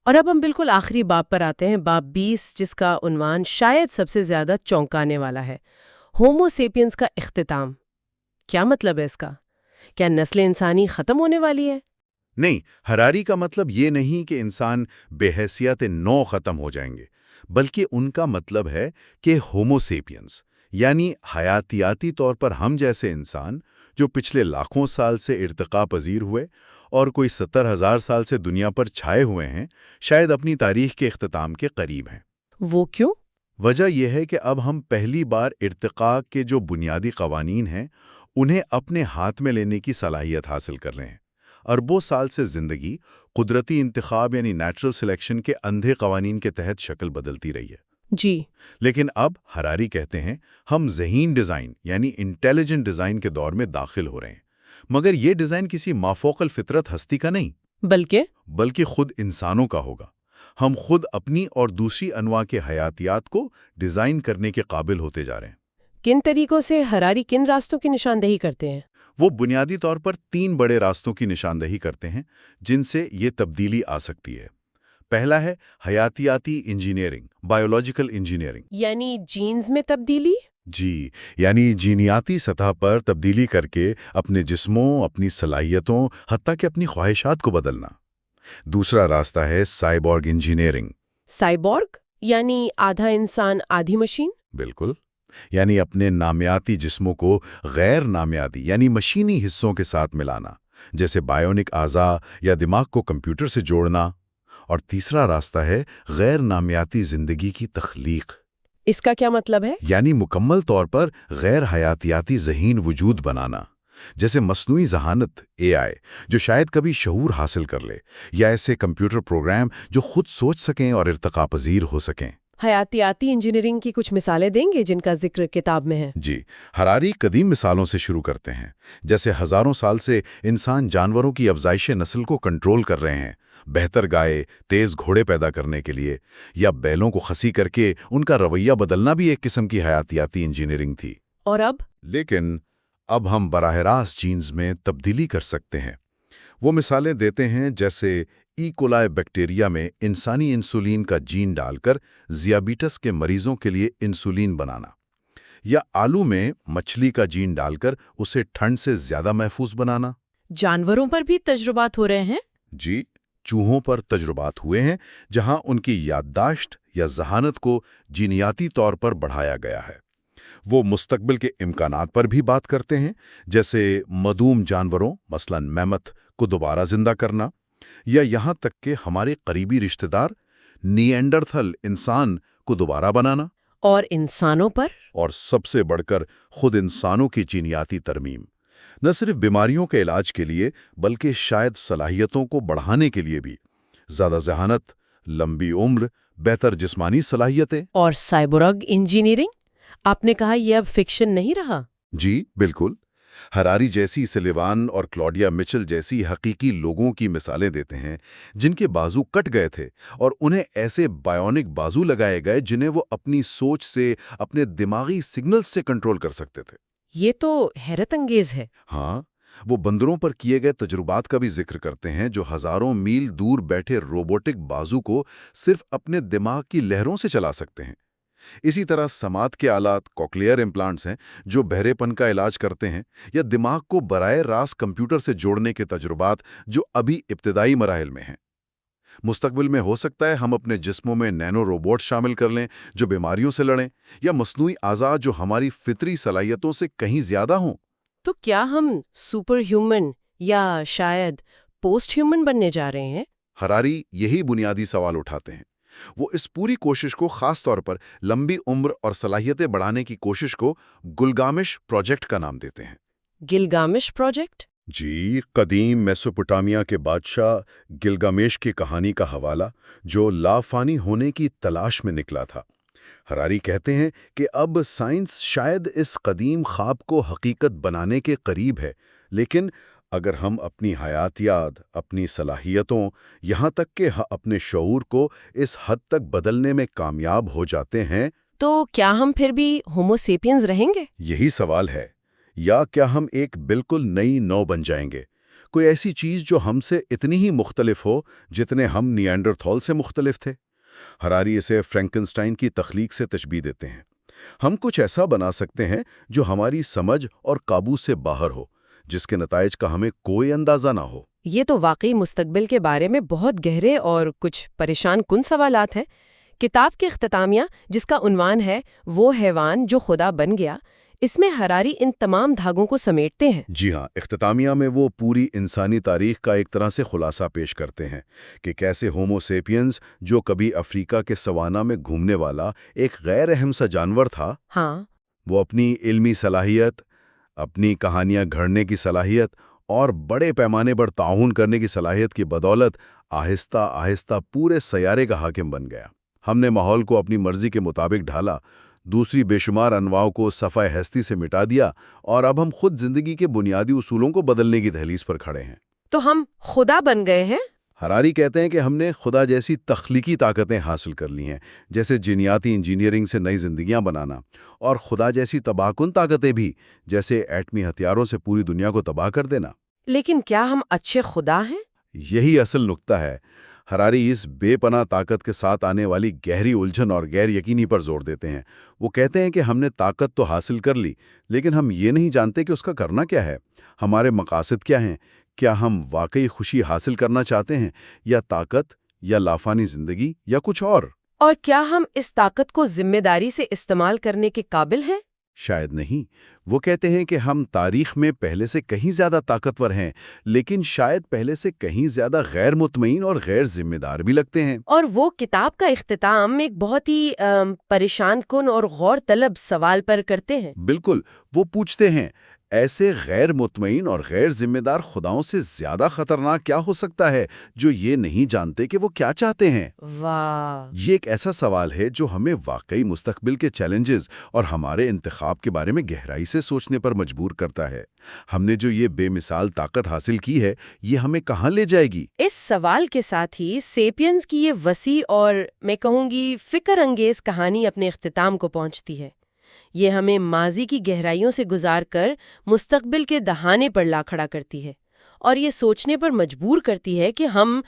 اور اب ہم بالکل آخری باب پر آتے ہیں، باب 20، جس کا عنوان شاید سب سے زیادہ چونکانے والا ہے، ہومو سیپینز کا اختتام۔ کیا مطلب ہے اس کا؟ کیا نسل انسانی ختم ہونے والی ہے؟ نہیں، ہراری کا مطلب یہ نہیں کہ انسان بے حیثیت نو ختم ہو جائیں گے، بلکہ ان کا مطلب ہے کہ ہومو سیپینز یعنی حیاتیاتی طور پر ہم جیسے انسان جو پچھلے لاکھوں سال سے ارتقاء پذیر ہوئے اور کوئی 70,000 سال سے دنیا پر چھائے ہوئے ہیں، شاید اپنی تاریخ کے اختتام کے قریب ہیں۔ وہ کیوں؟ وجہ یہ ہے کہ اب ہم پہلی بار ارتقاء کے جو بنیادی قوانین ہیں انہیں اپنے ہاتھ میں لینے کی صلاحیت حاصل کر رہے ہیں۔ اربوں سال سے زندگی قدرتی انتخاب یعنی نیچرل سلیکشن کے اندھے قوانین کے تحت شکل بدلتی رہی ہے۔ جی، لیکن اب ہراری کہتے ہیں ہم ذہین ڈیزائن یعنی انٹیلیجنٹ ڈیزائن کے دور میں داخل ہو رہے ہیں، مگر یہ ڈیزائن کسی مافوق الفطرت ہستی کا نہیں بلکہ خود انسانوں کا ہوگا۔ ہم خود اپنی اور دوسری انواع کے حیاتیات کو ڈیزائن کرنے کے قابل ہوتے جا رہے ہیں۔ کن طریقوں سے ہراری کن راستوں کی نشاندہی کرتے ہیں؟ وہ بنیادی طور پر 3 بڑے راستوں کی نشاندہی کرتے ہیں جن سے یہ تبدیلی آ سکتی ہے۔ پہلا ہے حیاتیاتی انجینئرنگ، بایولوجیکل انجینئرنگ، یعنی جینز میں تبدیلی؟ جی، یعنی جینیاتی سطح پر تبدیلی کر کے اپنے جسموں، اپنی صلاحیتوں، حتیٰ کہ اپنی خواہشات کو بدلنا۔ دوسرا راستہ ہے سائبورگ انجینئرنگ۔ سائبورگ یعنی آدھا انسان آدھی مشین؟ بالکل، یعنی اپنے نامیاتی جسموں کو غیر نامیاتی یعنی مشینی حصوں کے ساتھ ملانا، جیسے بائیونک اعضاء یا دماغ کو کمپیوٹر سے جوڑنا۔ اور تیسرا راستہ ہے غیر نامیاتی زندگی کی تخلیق۔ اس کا کیا مطلب ہے؟ یعنی مکمل طور پر غیر حیاتیاتی ذہین وجود بنانا، جیسے مصنوعی ذہانت AI جو شاید کبھی شعور حاصل کر لے، یا ایسے کمپیوٹر پروگرام جو خود سوچ سکیں اور ارتقا پذیر ہو سکیں۔ حیاتیاتی انجینئرنگ کی کچھ مثالیں دیں گے جن کا ذکر کتاب میں ہے؟ جی، ہراری قدیم مثالوں سے شروع کرتے ہیں، جیسے ہزاروں سال سے انسان جانوروں کی افزائش نسل کو کنٹرول کر رہے ہیں، بہتر گائے، تیز گھوڑے پیدا کرنے کے لیے، یا بیلوں کو خسی کر کے ان کا رویہ بدلنا بھی ایک قسم کی حیاتیاتی انجینئرنگ تھی۔ اور اب؟ لیکن اب ہم براہ راست جینز میں تبدیلی کر سکتے ہیں۔ وہ مثالیں دیتے ہیں جیسے کولائے بیکٹیریا میں انسانی انسولین کا جین ڈال کر ذیابیطس کے مریضوں کے لیے انسولین بنانا، یا آلو میں مچھلی کا جین ڈال کر اسے ٹھنڈ سے زیادہ محفوظ بنانا۔ جانوروں پر بھی تجربات ہو رہے ہیں؟ جی، چوہوں پر تجربات ہوئے ہیں جہاں ان کی یادداشت یا ذہانت کو جینیاتی طور پر بڑھایا گیا ہے۔ وہ مستقبل کے امکانات پر بھی بات کرتے ہیں، جیسے معدوم جانوروں مثلا میمتھ کو دوبارہ زندہ کرنا، یا یہاں تک کہ ہمارے قریبی رشتہ دار نیانڈرتھل انسان کو دوبارہ بنانا۔ اور انسانوں پر؟ اور سب سے بڑھ کر خود انسانوں کی جینیاتی ترمیم، نہ صرف بیماریوں کے علاج کے لیے بلکہ شاید صلاحیتوں کو بڑھانے کے لیے بھی، زیادہ ذہانت، لمبی عمر، بہتر جسمانی صلاحیتیں۔ اور سائبورگ انجینئرنگ؟ آپ نے کہا یہ اب فکشن نہیں رہا؟ جی بالکل، ہراری جیسی سلیوان اور کلاڈیا مچل جیسی حقیقی لوگوں کی مثالیں دیتے ہیں جن کے بازو کٹ گئے تھے اور انہیں ایسے بایونک بازو لگائے گئے جنہیں وہ اپنی سوچ سے، اپنے دماغی سگنل سے کنٹرول کر سکتے تھے۔ یہ تو حیرت انگیز ہے۔ ہاں، وہ بندروں پر کیے گئے تجربات کا بھی ذکر کرتے ہیں جو ہزاروں میل دور بیٹھے روبوٹک بازو کو صرف اپنے دماغ کی لہروں سے چلا سکتے ہیں۔ اسی طرح سماعت کے آلات کوکلیئر امپلانٹس ہیں جو بہرے پن کا علاج کرتے ہیں، یا دماغ کو براہ راست کمپیوٹر سے جوڑنے کے تجربات جو ابھی ابتدائی مراحل میں ہیں۔ مستقبل میں ہو سکتا ہے ہم اپنے جسموں میں نینو روبوٹ شامل کر لیں جو بیماریوں سے لڑیں، یا مصنوعی اعضاء جو ہماری فطری صلاحیتوں سے کہیں زیادہ ہوں۔ تو کیا ہم سپر ہیومن یا شاید پوسٹ ہیومن بننے جا رہے ہیں؟ ہراری یہی بنیادی سوال اٹھاتے ہیں۔ وہ اس پوری کوشش کو خاص طور پر لمبی عمر اور صلاحیتیں بڑھانے کی کوشش کو گلگامش پروجیکٹ کا نام دیتے ہیں۔ گلگامش پروجیکٹ؟ جی، قدیم میسوپوٹامیہ کے بادشاہ گلگامیش کی کہانی کا حوالہ جو لافانی ہونے کی تلاش میں نکلا تھا۔ ہراری کہتے ہیں کہ اب سائنس شاید اس قدیم خواب کو حقیقت بنانے کے قریب ہے، لیکن اگر ہم اپنی حیاتیات، اپنی صلاحیتوں، یہاں تک کہ اپنے شعور کو اس حد تک بدلنے میں کامیاب ہو جاتے ہیں، تو کیا ہم پھر بھی ہومو سیپینز رہیں گے؟ یہی سوال ہے، یا کیا ہم ایک بالکل نئی نو بن جائیں گے، کوئی ایسی چیز جو ہم سے اتنی ہی مختلف ہو جتنے ہم نیانڈرتھال سے مختلف تھے۔ ہراری اسے فرینکنسٹائن کی تخلیق سے تشبیہ دیتے ہیں۔ ہم کچھ ایسا بنا سکتے ہیں جو ہماری سمجھ اور قابو سے باہر ہو، جس کے نتائج کا ہمیں کوئی اندازہ نہ ہو۔ یہ تو واقعی مستقبل کے بارے میں بہت گہرے اور کچھ پریشان کن سوالات ہیں۔ کتاب کے اختتامیہ جس کا عنوان ہے وہ حیوان جو خدا بن گیا، اس میں ہراری ان تمام دھاگوں کو سمیٹتے ہیں۔ جی ہاں، اختتامیہ میں وہ پوری انسانی تاریخ کا ایک طرح سے خلاصہ پیش کرتے ہیں کہ کیسے ہومو سیپینز جو کبھی افریقہ کے سوانا میں گھومنے والا ایک غیر اہم سا جانور تھا، ہاں، وہ اپنی علمی صلاحیت، اپنی کہانیاں گھڑنے کی صلاحیت اور بڑے پیمانے پر تعاون کرنے کی صلاحیت کی بدولت آہستہ آہستہ پورے سیارے کا حاکم بن گیا۔ ہم نے ماحول کو اپنی مرضی کے مطابق ڈھالا، دوسری بے شمار انواع کو صفحہ ہستی سے مٹا دیا، اور اب ہم خود زندگی کے بنیادی اصولوں کو بدلنے کی دہلیز پر کھڑے ہیں۔ تو ہم خدا بن گئے ہیں؟ ہراری کہتے ہیں کہ ہم نے خدا جیسی تخلیقی طاقتیں حاصل کر لی ہیں، جیسے جینیاتی انجینئرنگ سے نئی زندگیاں بنانا، اور خدا جیسی تباہ کن طاقتیں بھی، جیسے ایٹمی ہتھیاروں سے پوری دنیا کو تباہ کر دینا۔ لیکن کیا ہم اچھے خدا ہیں؟ یہی اصل نکتہ ہے۔ ہراری اس بے پناہ طاقت کے ساتھ آنے والی گہری الجھن اور غیر یقینی پر زور دیتے ہیں۔ وہ کہتے ہیں کہ ہم نے طاقت تو حاصل کر لی، لیکن ہم یہ نہیں جانتے کہ اس کا کرنا کیا ہے، ہمارے مقاصد کیا ہیں، کیا ہم واقعی خوشی حاصل کرنا چاہتے ہیں، یا طاقت، یا لافانی زندگی، یا کچھ اور کیا ہم اس طاقت کو ذمہ داری سے استعمال کرنے کے قابل ہیں؟ شاید نہیں۔ وہ کہتے ہیں کہ ہم تاریخ میں پہلے سے کہیں زیادہ طاقتور ہیں، لیکن شاید پہلے سے کہیں زیادہ غیر مطمئن اور غیر ذمہ دار بھی لگتے ہیں۔ اور وہ کتاب کا اختتام ایک بہت ہی پریشان کن اور غور طلب سوال پر کرتے ہیں۔ بالکل، وہ پوچھتے ہیں ایسے غیر مطمئن اور غیر ذمہ دار خداؤں سے زیادہ خطرناک کیا ہو سکتا ہے جو یہ نہیں جانتے کہ وہ کیا چاہتے ہیں؟ واہ! یہ ایک ایسا سوال ہے جو ہمیں واقعی مستقبل کے چیلنجز اور ہمارے انتخاب کے بارے میں گہرائی سے سوچنے پر مجبور کرتا ہے۔ ہم نے جو یہ بے مثال طاقت حاصل کی ہے، یہ ہمیں کہاں لے جائے گی؟ اس سوال کے ساتھ ہی سیپینز کی یہ وسیع اور میں کہوں گی فکر انگیز کہانی اپنے اختتام کو پہنچتی ہے۔ یہ ہمیں ماضی کی گہرائیوں سے گزار کر مستقبل کے دہانے پر لا کھڑا کرتی ہے اور یہ سوچنے پر مجبور کرتی ہے کہ ہم